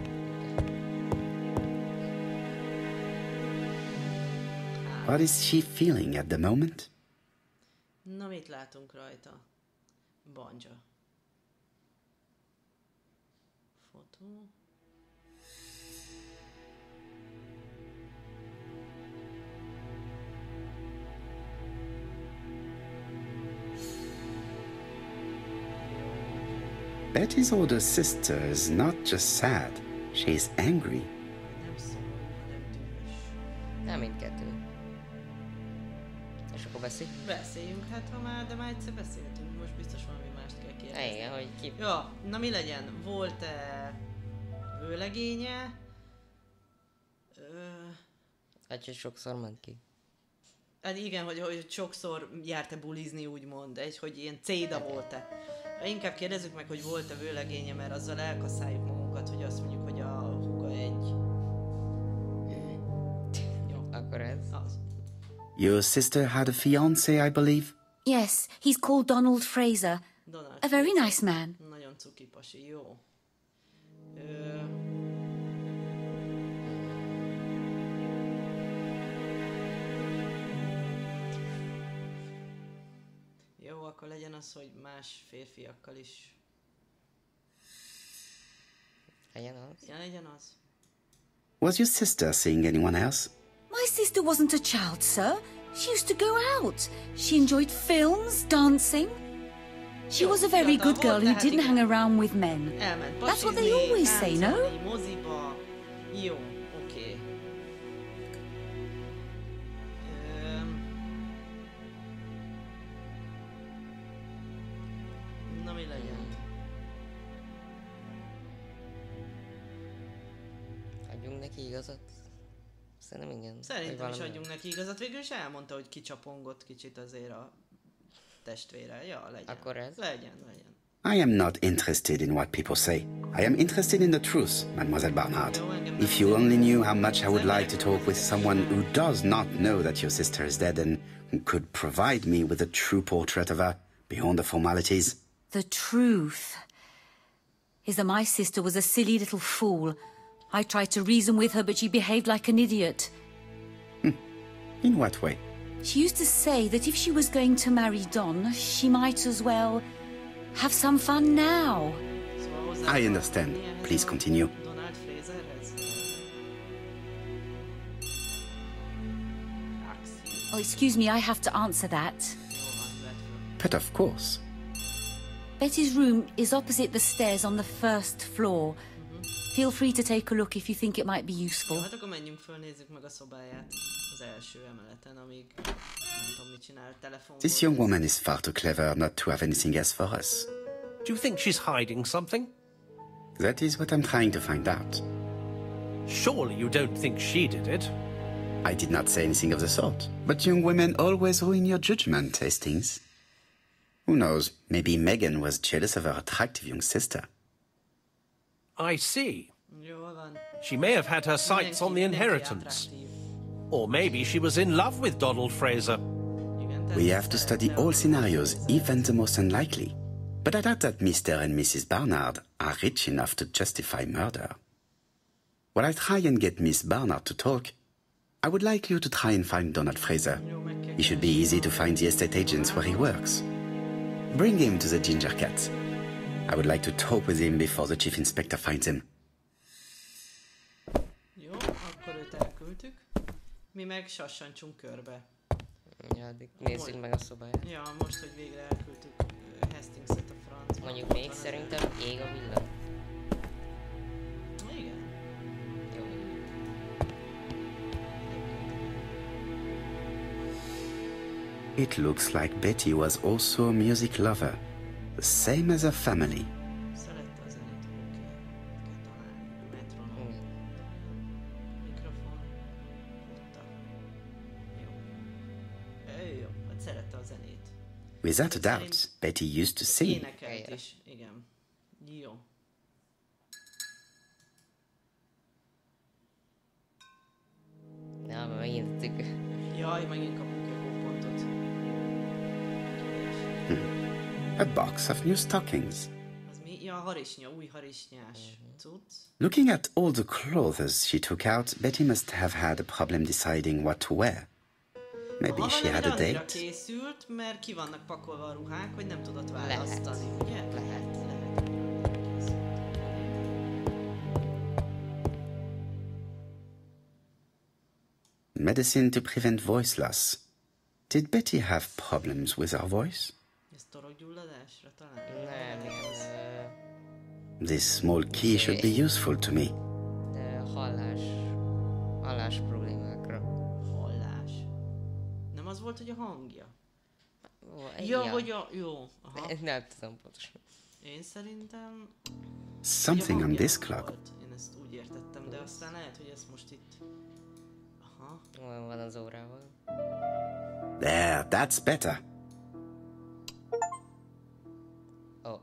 What is she feeling at the moment? Na, mit látunk rajta? Banja. Fotó. Betty's older sister is not just sad, she's angry. Nem szomorú, hanem dühös. Nem mindkettő. És akkor Beszéljünk hát, ha már, de már egyszer beszéltünk, most biztos valami mást kell kérdezni. Igen, hogy ki... Ja, na mi legyen? Volt-e vőlegénye? Hát, hogy sokszor ment ki. Hát igen, hogy sokszor járt-e bulizni, úgymond, hogy ilyen céda volt-e. Inkább kérdezzük meg, hogy volt-e vőlegénye, mert azzal elkasszáljuk magunkat, hogy azt mondjuk, hogy a húga egy... Jó. Akkor ez? Az. Your sister had a fiancé, I believe? Yes, he's called Donald Fraser. Donald A very nice man. Nagyon cuki pasi, jó. Jó, akkor legyen az, hogy más férfiakkal is. Legyen az? Ja, legyen az. Was your sister seeing anyone else? My sister wasn't a child, sir. She used to go out. She enjoyed films, dancing. She was a very good girl who didn't hang around with men. That's what they always say, no? Moziba. Jó, oké. Na mi legyen? Adjunk neki igazat? Szerintem igen. Szerintem is adjunk neki igazat. Végül is elmondta, hogy kicsapongott kicsit azért a testvére. Ja, legyen. Akkor ez? Legyen. I am not interested in what people say. I am interested in the truth, Mademoiselle Barnard. If you only knew how much I would like to talk with someone who does not know that your sister is dead and who could provide me with a true portrait of her beyond the formalities. The truth is that my sister was a silly little fool. I tried to reason with her, but she behaved like an idiot. In what way? She used to say that if she was going to marry Don, she might as well have some fun now. I understand. Please continue. Donald Fraserhez. Oh, excuse me, I have to answer that. But of course. Betty's room is opposite the stairs on the first floor. Feel free to take a look if you think it might be useful. Jó, hát akkor menjünk föl, nézzük meg a szobáját az első emeleten, amíg nem tudom, mit csinál, telefon. This young woman is far too clever not to have anything else for us. Do you think she's hiding something? That is what I'm trying to find out. Surely you don't think she did it? I did not say anything of the sort. But young women always ruin your judgment, Hastings. Who knows, maybe Megan was jealous of her attractive young sister. I see. She may have had her sights on the inheritance. Or maybe she was in love with Donald Fraser. We have to study all scenarios, even the most unlikely. But I doubt that Mr. and Mrs. Barnard are rich enough to justify murder. While I try and get Miss Barnard to talk, I would like you to try and find Donald Fraser. It should be easy to find the estate agents where he works. Bring him to the Ginger Cat. I would like to talk with him before the chief inspector finds him. Jó, akkor őt elküldtük. Mi meg sassancsunk körbe. Ja, addig nézzük meg a szobáját. Ja, most, hogy végre elküldtük Hastingset a francba. Mondjuk még szerintem ég a villany. Igen. Jó. It looks like Betty was also a music lover, the same as her family. Szerette a zenét, oké. Kell találni. Metronom. Mikrofon. Kotta. Jó. Jó, hát szerette a zenét. Without a doubt, Betty used to sing. Énekelt is, igen. Jó. Na, megint tük. Jaj, megint kapunk egy gópontot. A box of new stockings. Az mi? Ja, harisnya, új harisnyás cucc. Looking at all the clothes she took out, Betty must have had a problem deciding what to wear. Maybe she had a date. Készült, mert ki vannak pakolva a ruhák, hogy nem tudott választani, ugye? Lehet. Medicine to prevent voice loss. Did Betty have problems with her voice? Ez torokgyulladásra talán? Nem, ilyen... This small key should be useful to me. Hallás problémákra. Hallás. Nem az volt, hogy a hangja? Ja, hogy a... Jó. Aha. Nem tudom pontosan. Én szerintem... Something on this clock. Én ezt úgy értettem, de aztán lehet, hogy ezt most itt... Aha. Olyan van az órával. There, that's better. Oh.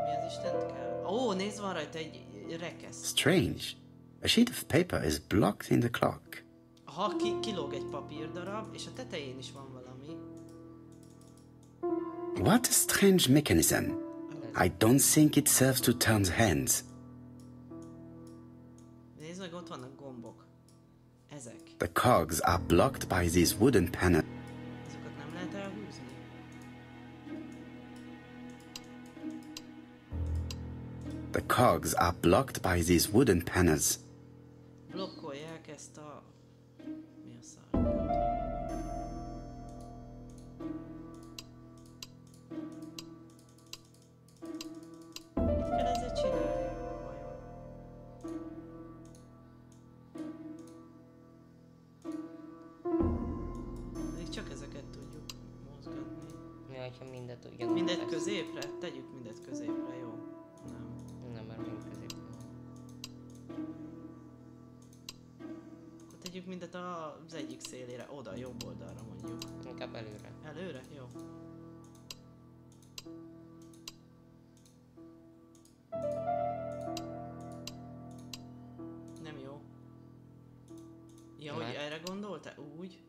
Mi az Istent kell? Ó, nézd, van rajta egy rekesz. Strange. A sheet of paper is blocked in the clock. Aha, kilóg egy papírdarab, és a tetején is van valami. What a strange mechanism. I don't think it serves to turn the hands. Nézd meg, ott vannak gombok. Ezek. The cogs are blocked by these wooden panels. Azokat nem lehet elhúzni? The cogs are blocked by these wooden panels. Blokkolják ezt a... Mi a szar? Mit kell ezzel csinálni? Vajon? Még csak ezeket tudjuk mozgatni. Mi, hogyha mindet ugyanúgy Mindet lesz? középre? Tegyük mindet középre, jó? Nem. Nem, mert mind középre. Akkor tegyük mindet az egyik szélére, oda, jobb oldalra mondjuk. Inkább előre. Előre? Jó. Nem jó. Ja, hogy erre gondoltál? Úgy?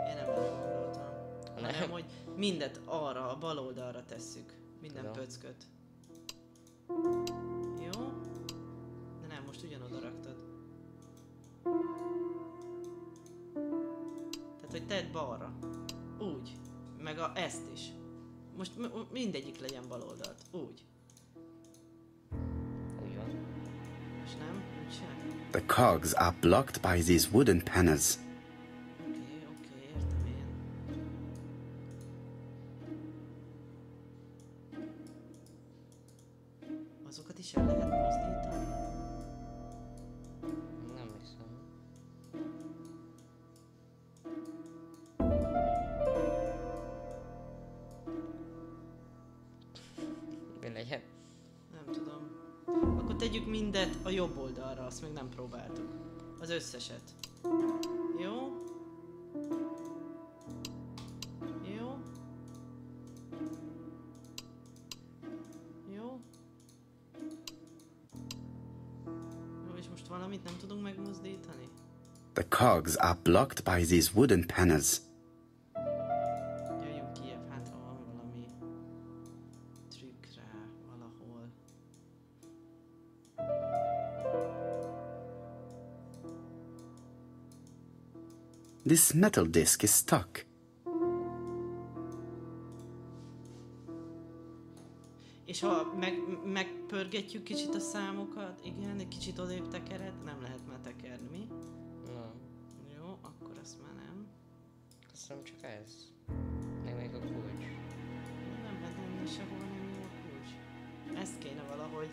Én nem erre gondoltam. Hanem, hogy mindet arra, a bal oldalra tesszük. Minden Tudom. pöcköt. Jó? De nem, most ugyanoda raktad. Tehát, hogy tedd balra. Úgy. Meg ezt is. Most mindegyik legyen bal oldalt. Úgy. Úgy van. És nem? Úgy sem. The cogs are blocked by these wooden panels. Oké, értem én. Azokat is el lehet mozdítani? Nem hiszem. Mi legyen? Nem tudom. Akkor tegyük mindet a jobb oldalra, azt még nem próbáltuk. Az összeset. Jó. Jó. Jó. Jó, és most valamit nem tudunk megmozdítani? The cogs are blocked by these wooden panels. Jöjjünk ki, hát ha van valami trükk rá valahol. This metal disc is stuck. És ha megpörgetjük kicsit a számokat, igen, egy kicsit odébb tekered, nem lehet már tekerni, mi? Nem. Jó, akkor azt már nem. Köszönöm, csak ez. Nem még a kulcs. Nem lehet menni sehol, nem jó a kulcs. Ezt kéne valahogy.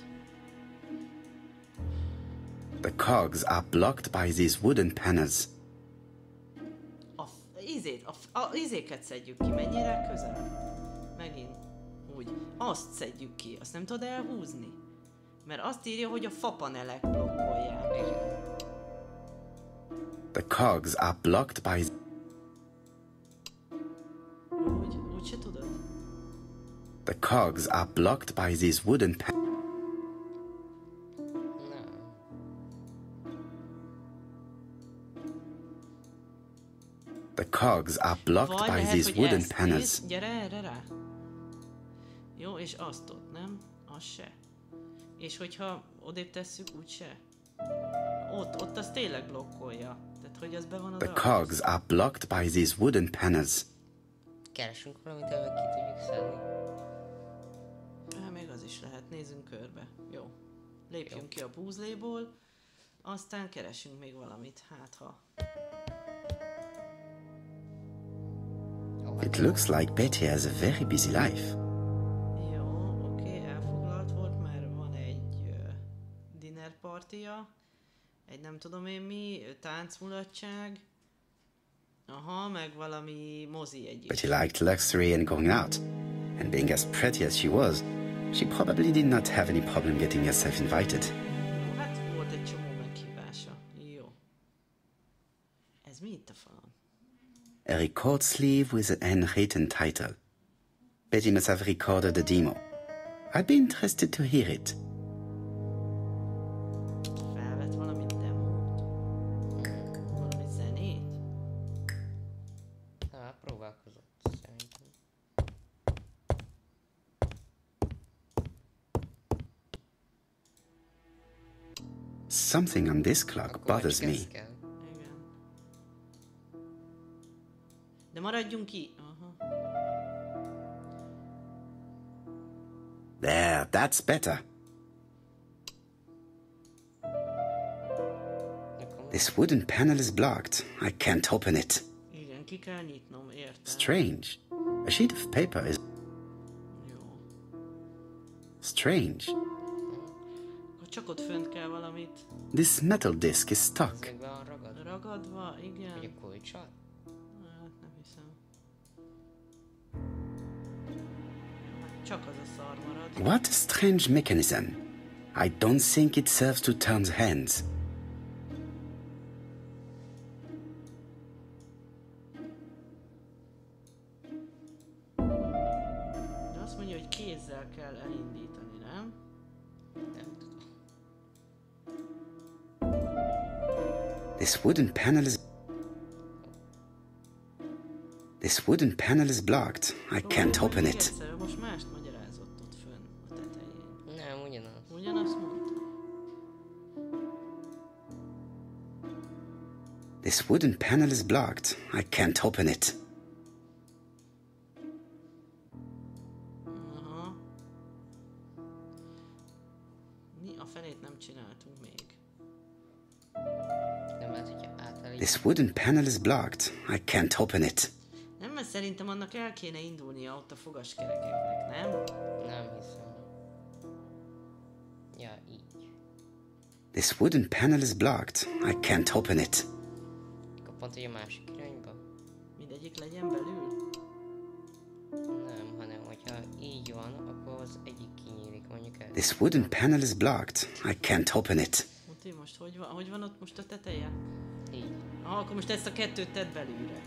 The cogs are blocked by these wooden panels. A izéket szedjük ki, mennyire közel? Megint. Úgy. Azt szedjük ki, azt nem tudod elhúzni? Mert azt írja, hogy a fapanelek blokkolják. The cogs are blocked by... Úgy se tudod? The cogs are blocked by these wooden panels. The cogs are blocked by these wooden panels. Gyere erre rá. Jó, és azt ott, nem? Az se. És hogyha odébb tesszük, úgy se. Ott az tényleg blokkolja. Tehát, hogy az be van The cogs are blocked by these wooden panels. Keresünk valamit, amivel ki tudjuk szedni. Még az is lehet. Nézzünk körbe. Jó. Lépjünk ki a puzzléból. Aztán keresünk még valamit. Hát ha... It looks like Betty has a very busy life. Jó, oké, elfoglalt volt, mert van egy dinner partia, egy nem tudom én mi, táncmulatság, aha, meg valami mozi egy is. Betty liked luxury and going out, and being as pretty as she was, she probably did not have any problem getting herself invited. Hát volt egy csomó meghívása. Jó. Ez mi itt a falon? A record sleeve with an unwritten title. Betty must have recorded a demo. I'd be interested to hear it. Felvett valami demót? Valami zenét? Próbálkozott, szerintem. Something on this clock bothers me. De maradjunk ki. Aha. There, that's better. This wooden panel is blocked. I can't open it. Igen, ki kell nyitnom, értem. Strange. A sheet of paper is... Jó. Strange. Akkor csak ott fönt kell valamit. This metal disc is stuck. Ragadva, igen. Vagy a kulcsot? Hát nem hiszem. Csak az a szar marad. What a strange mechanism. I don't think it serves to turn the hands. De azt mondja, hogy kézzel kell elindítani, nem? Nem tudom. This wooden panel is blocked. I can't open it. Most mást magyarázott ott fönn a tetején. Nem, ugyanaz. Ugyanazt mondta. This wooden panel is blocked. I can't open it. Aha. Mi a fenét nem csináltunk még? Nem lehet, hogyha átállítjuk. This wooden panel is blocked. I can't open it. Nem, mert szerintem annak el kéne indulnia ott a fogaskerekeknek, nem? Nem hiszem. Ja, így. This wooden panel is blocked. I can't open it. Akkor pont, hogy a másik irányba? Mindegyik legyen belül? Nem, hanem hogyha így van, akkor az egyik kinyílik, mondjuk el. This wooden panel is blocked. I can't open it. Muti, most hogy van ott most a teteje? Így. Aha, akkor most ezt a kettőt tedd belőle.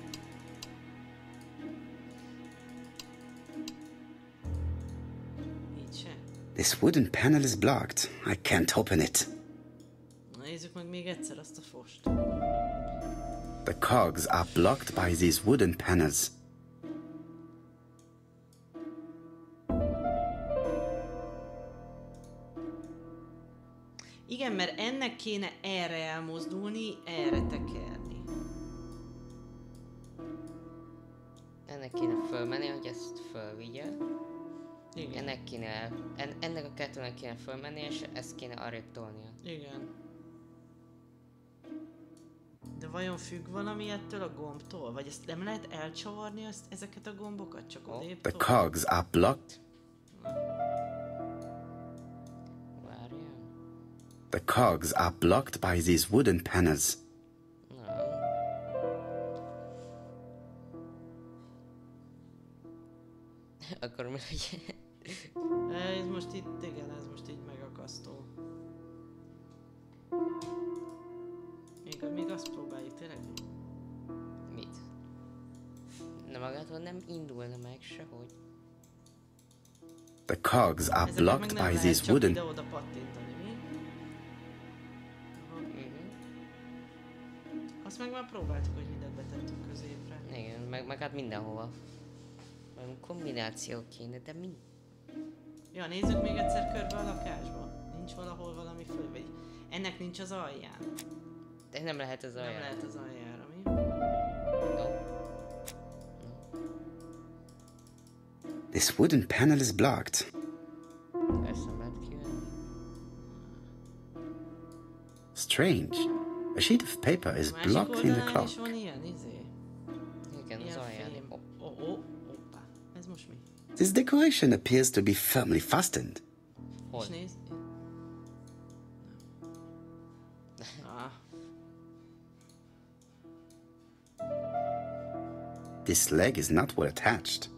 Így se. This wooden panel is blocked. I can't open it. Na, nézzük meg még egyszer azt a fost. The cogs are blocked by these wooden panels. Igen, mert ennek kéne erre elmozdulni, erre tekerni. Ennek kéne fölmenni, hogy ezt fölvigye. Igen. Ennek kéne, ennek a kettőnek kéne fölmenni, és ezt kéne arrébb tolnia. Igen. De vajon függ valami ettől a gombtól? Vagy ezt nem lehet elcsavarni ezeket a gombokat? Csak odébb The cogs are blocked. The cogs are blocked by these wooden panels. Akkor mi legyen? Ez most itt, igen, ez most így megakasztó. Még azt próbáljuk tényleg. Mit? De magától nem indulna meg sehogy. The cogs are blocked by these wooden... Ide-oda pattintani, mi? Azt meg már próbáltuk, hogy mindent betettünk középre. Igen, meg hát mindenhova. Valami kombináció kéne, de mi? Ja, nézzük még egyszer körbe a lakásba. Nincs valahol valami föl, vagy ennek nincs az alján. De nem lehet az aljára. Nem lehet az aljára, mi? No. This wooden panel is blocked. Ezt nem lehet kivenni. Strange. A sheet of paper is blocked in the clock. Is van ilyen, izé. Igen, az alján. Hoppá. Ez most mi? This decoration appears to be firmly fastened. Hol? És nézd. This leg is not well attached.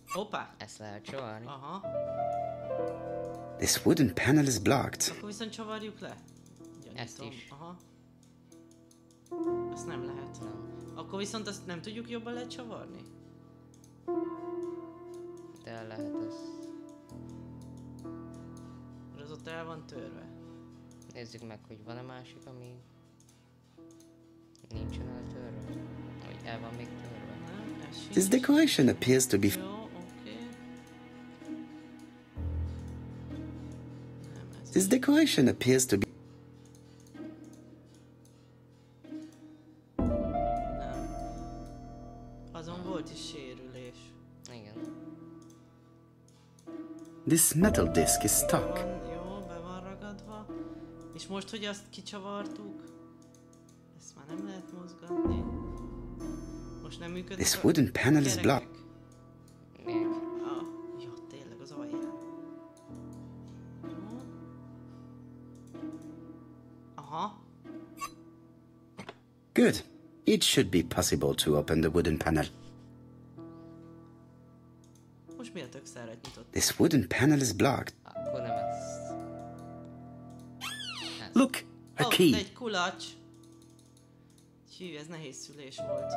Hoppá. Ezt lehet csavarni. Aha. This wooden panel is blocked. Akkor viszont csavarjuk le. Ezt is. Aha. Azt nem lehet. Akkor viszont azt nem tudjuk jobban lecsavarni? De lehet az. Az ott el van törve. Nézzük meg, hogy van-e másik, ami nincsen eltörve. Vagy el van még törve. Nem, ez sincs. This decoration appears to be... Jó, oké. Nem, ez This decoration appears to be... nem. Azon volt is sérülés. Igen. This metal disc is stuck. Jó, be van ragadva. És most, hogy azt kicsavartuk, ezt már nem lehet mozgatni. Most nem működik. This wooden panel is blocked. Még. Jó, tényleg az alján. Aha. Good. It should be possible to open the wooden panel. Most mi a tök szárat nyitott? This wooden panel is blocked. Akkor nem ezt. Look, a key. Egy kulacs. Hű, ez nehéz szülés volt.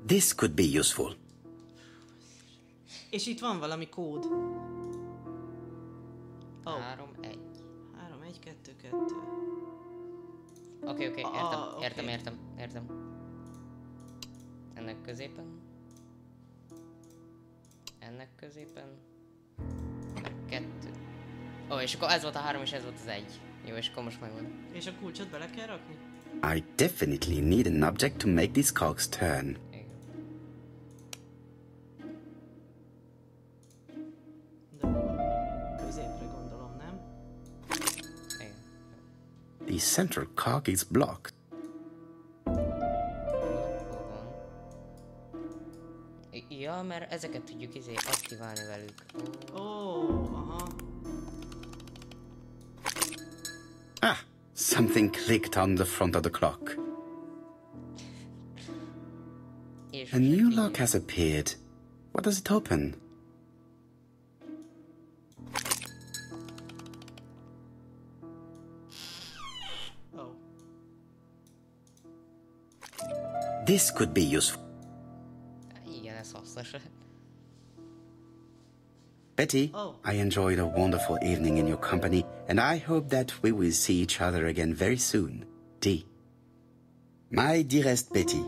This could be useful. És itt van valami kód. 3, 1. 3, 1, 2, 2. Oké, oké. értem. Ennek középen. Ennek középen. 2. Ó, és akkor ez volt a 3 és ez volt az 1. Jó, és akkor most megvan. És a kulcsot bele kell rakni? I definitely need an object to make these cogs turn. De középre gondolom, nem? Igen. The central cog is blocked. Ja, mert ezeket tudjuk aktiválni velük. Aha. Ah, something clicked on the front of the clock. A new lock has appeared. What does it open? This could be useful. Igen, ez hasznos. Betty, I enjoyed a wonderful evening in your company, and I hope that we will see each other again very soon. D. My dearest Betty,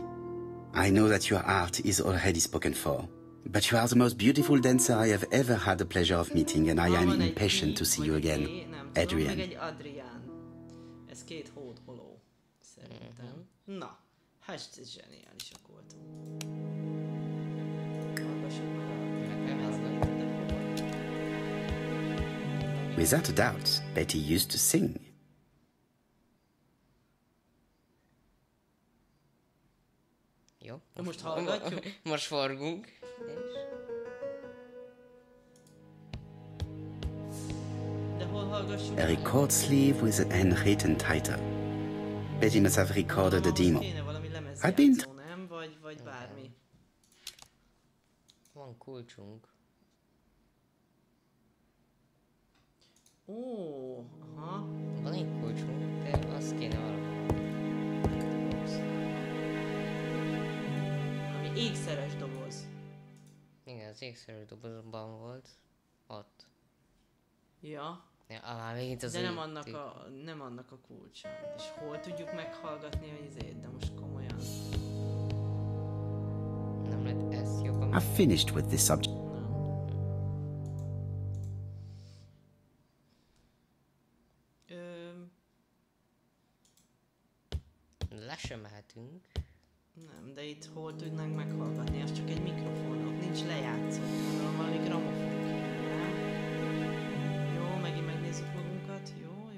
I know that your art is already spoken for, but you are the most beautiful dancer I have ever had the pleasure of meeting, and I am impatient to see you again. Adrian. Ez két hódoló, szerintem. Na, hát ez zseniálisak voltunk. Without a doubt, Betty used to sing. Jó. Most hallgatjuk? Most forgunk. De hol hallgassuk? A record sleeve with an handwritten title. Betty must have recorded the demo. I've been... nem? Vagy bármi. Van kulcsunk. Ó, aha. Van egy kulcsunk, de azt kéne valahol. Ami ékszeres doboz. Igen, az ékszeres dobozban volt. Ott. Ja. Ja, megint az de nem annak a kulcsa. És hol tudjuk meghallgatni a izét, de most komolyan. Nem lehet ezt jobban. I've finished with this subject. Le sem mehetünk. Nem, de itt hol tudnánk meghallgatni? Az csak egy mikrofon, ott nincs lejátszó. Gondolom valami gramofon kéne. Jó, megint megnézzük magunkat. Jó.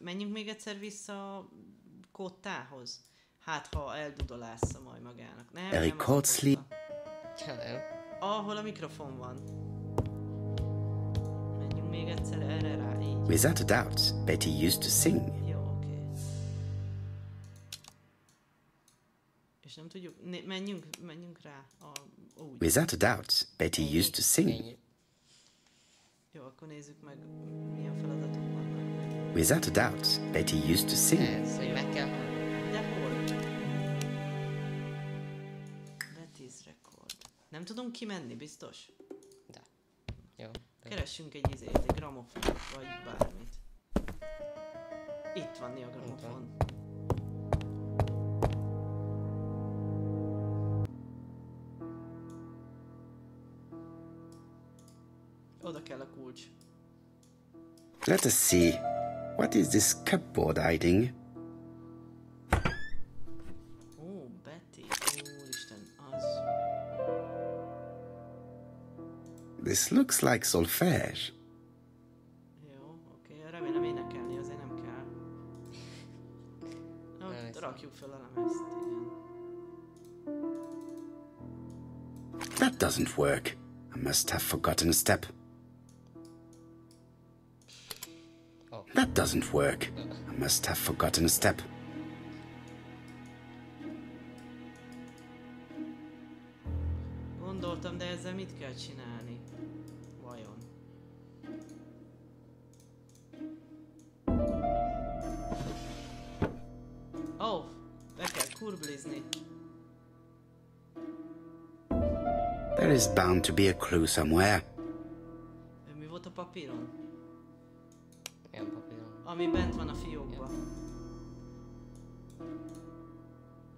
Menjünk még egyszer vissza a kottához. Hát, ha eldudolásza majd magának. Nem, ahol a mikrofon van. Menjünk még egyszer erre rá, így. Without a doubt, Betty used to sing. És nem tudjuk, menjünk rá. Úgy. Without a doubt, Betty used to sing. Jó, akkor nézzük meg, milyen feladatok vannak. Without a doubt, Betty used to sing. Ez, hogy meg kell hallani. De hol? Betty's record. Nem tudunk kimenni, biztos? De. Jó. Keressünk egy egy gramofont, vagy bármit. Itt van a gramofon. Oda kell a kulcs. Let us see. What is this cupboard hiding? Ó, Betty. Úristen, az. This looks like solfège. Jó, oké. Remélem énekelni azért nem kell. No, rakjuk fel a lemezt, igen. That doesn't work. I must have forgotten a step. That doesn't work. I must have forgotten a step. Gondoltam, de ezzel mit kell csinálni? Vajon? Ó, be kell kurblizni. There is bound to be a clue somewhere. Mi volt a papíron? Milyen papíron? Ami bent van a fiókban.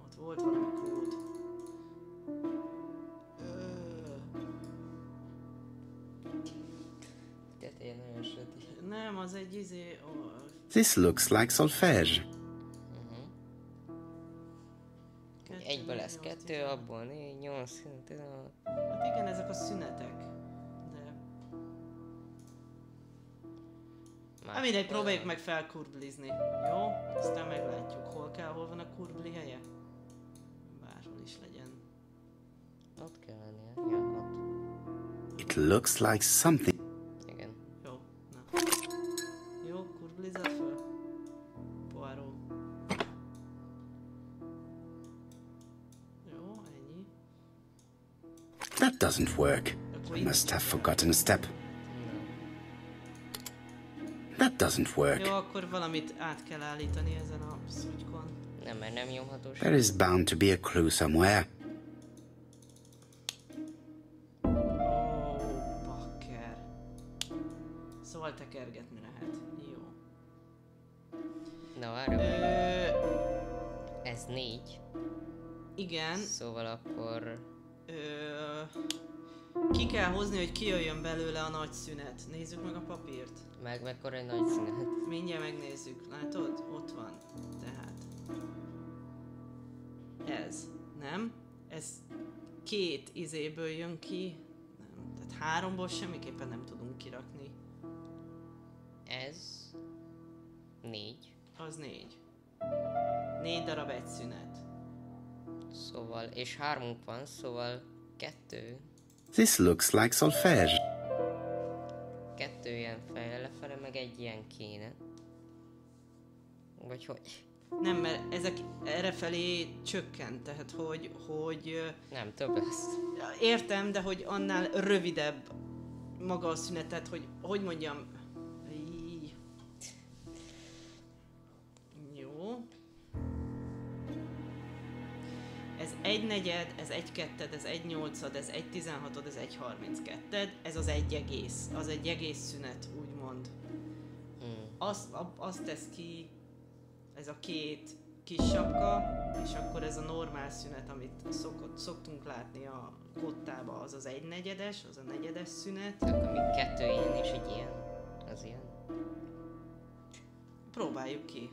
Ott volt valami kód. Teteje nagyon sötét. Nem, az egy izé... This looks like solfège. Egyből lesz 2, abból 4, 8, 16. Hát igen, ezek a szünetek. De... Hát mindegy, próbáljuk meg felkurblizni. Jó? Aztán meglátjuk, hol van a kurbli helye. Bárhol is legyen. Ott kell lennie, ja, ott. It looks like something. Igen. Jó, na. Jó, kurblizzad föl. Poirot. Jó, ennyi. That doesn't work. I must have forgotten a step. That doesn't work. Jó, akkor valamit át kell állítani ezen a szutykon. Nem, mert nem nyomhatós. There is bound to be a clue somewhere. Bakker. Szóval tekergetni lehet. Jó. Na, várj. Ez 4. Igen. Szóval akkor... Ki kell hozni, hogy kijöjjön belőle a nagy szünet. Nézzük meg a papírt. Mekkora egy nagy szünet. Mindjárt megnézzük. Látod? Ott van. Tehát. Ez. Nem? Ez 2 izéből jön ki. Nem. Tehát 3-ból semmiképpen nem tudunk kirakni. Ez... 4. Az 4. 4 darab egy szünet. Szóval, és 3 van, szóval 2. This looks like solfège. 2 ilyen fejjel lefele, meg 1 ilyen kéne. Vagy hogy? Nem, mert ezek errefelé csökkent, tehát hogy... Nem, több lesz. Értem, de hogy annál rövidebb maga a szünetet, hogy mondjam... Jó. Ez 1/4, ez 1/2, ez 1/8, ez 1/16, ez 1/32, ez az 1 egész. Az egy egész szünet, úgymond. Azt tesz ki ez a 2 kis sapka, és akkor ez a normál szünet, amit szoktunk látni a kottába, az az 1/4, az a 4 szünet. Akkor még 2 ilyen és egy ilyen. Az ilyen. Próbáljuk ki.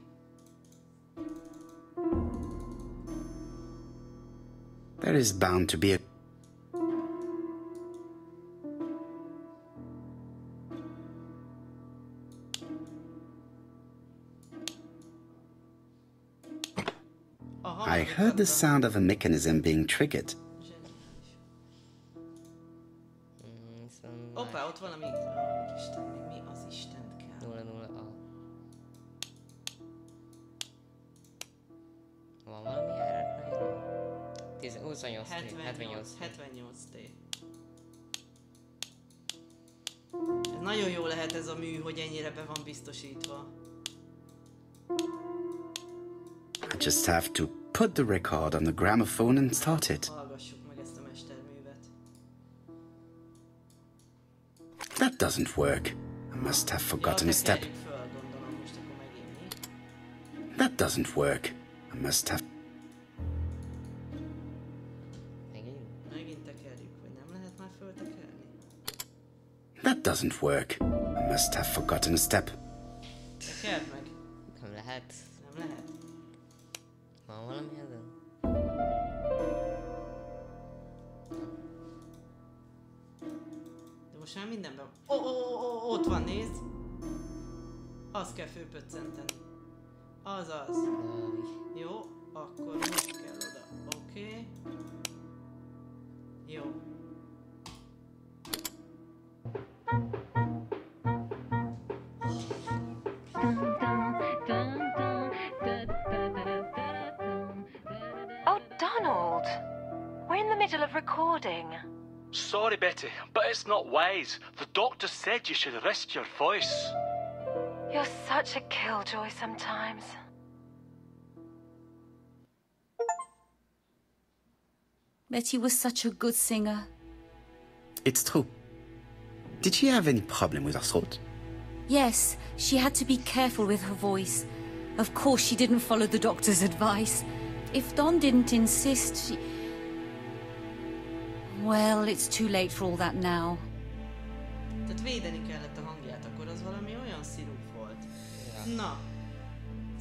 There is bound to be a... I heard the sound of a mechanism being triggered. Hoppá, ott valami... Isten, mi az Istent kell? 0-0-A. Van valami erre? 28 T. 78 T. Ez nagyon jó lehet ez a mű, hogy ennyire be van biztosítva. I just have to put the record on the gramophone and start it. Hallgassuk meg ezt a mesterművet. That doesn't work. I must have forgotten a step. Föl, gondolom, most akkor megint mi? That doesn't work. I must have... Megint tekerjük, vagy nem lehet már föltekerni? That doesn't work. I must have forgotten a step. Tekerd meg. Nem lehet. Nem lehet. Van valami ezen? De most már mindenben... Ott van, nézd! Azt kell főpöccenteni. Azaz. Jó, akkor most kell oda. Oké. Jó. Oh, Donald! We're in the middle of recording. Sorry, Betty, but it's not wise. The doctor said you should rest your voice. You're such a killjoy sometimes. Betty was such a good singer. It's true. Did she have any problem with her throat? Yes, she had to be careful with her voice. Of course, she didn't follow the doctor's advice. If Don didn't insist, she... Well, it's too late for all that now. Tehát védeni kellett a hangját, akkor az valami olyan szirup volt. Ja. Na,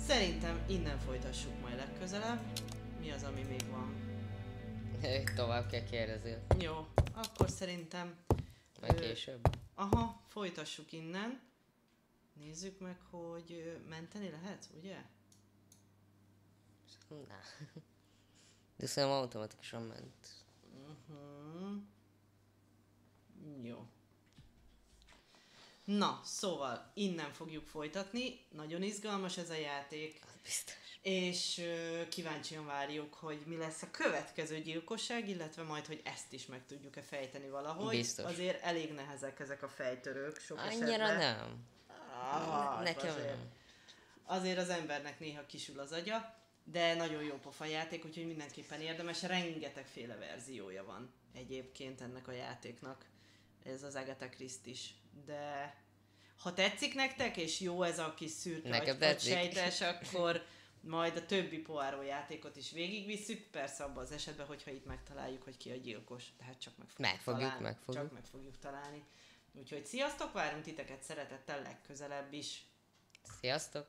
szerintem innen folytassuk majd legközelebb. Mi az, ami még van? Tovább kell kérdezni. Jó, akkor szerintem... Meg később. Aha, folytassuk innen. Nézzük meg, hogy menteni lehet, ugye? Na. De szerintem automatikusan ment. Jó. Na, szóval innen fogjuk folytatni. Nagyon izgalmas ez a játék. Biztos. És kíváncsian várjuk, hogy mi lesz a következő gyilkosság, illetve majd, hogy ezt is meg tudjuk-e fejteni valahogy. Biztos. Azért elég nehezek ezek a fejtörők sok annyira esetben. nem. Nekem azért az embernek néha kisül az agya. de nagyon jó pofa játék, úgyhogy mindenképpen érdemes, rengetegféle verziója van egyébként ennek a játéknak, ez az Agatha Christie is, de ha tetszik nektek, és jó ez a kis szürke vagy sejtes, akkor majd a többi Poirot játékot is végigvisszük, persze abban az esetben, hogyha itt megtaláljuk, hogy ki a gyilkos, tehát csak meg fogjuk találni. Úgyhogy sziasztok, várunk titeket szeretettel legközelebb is. Sziasztok!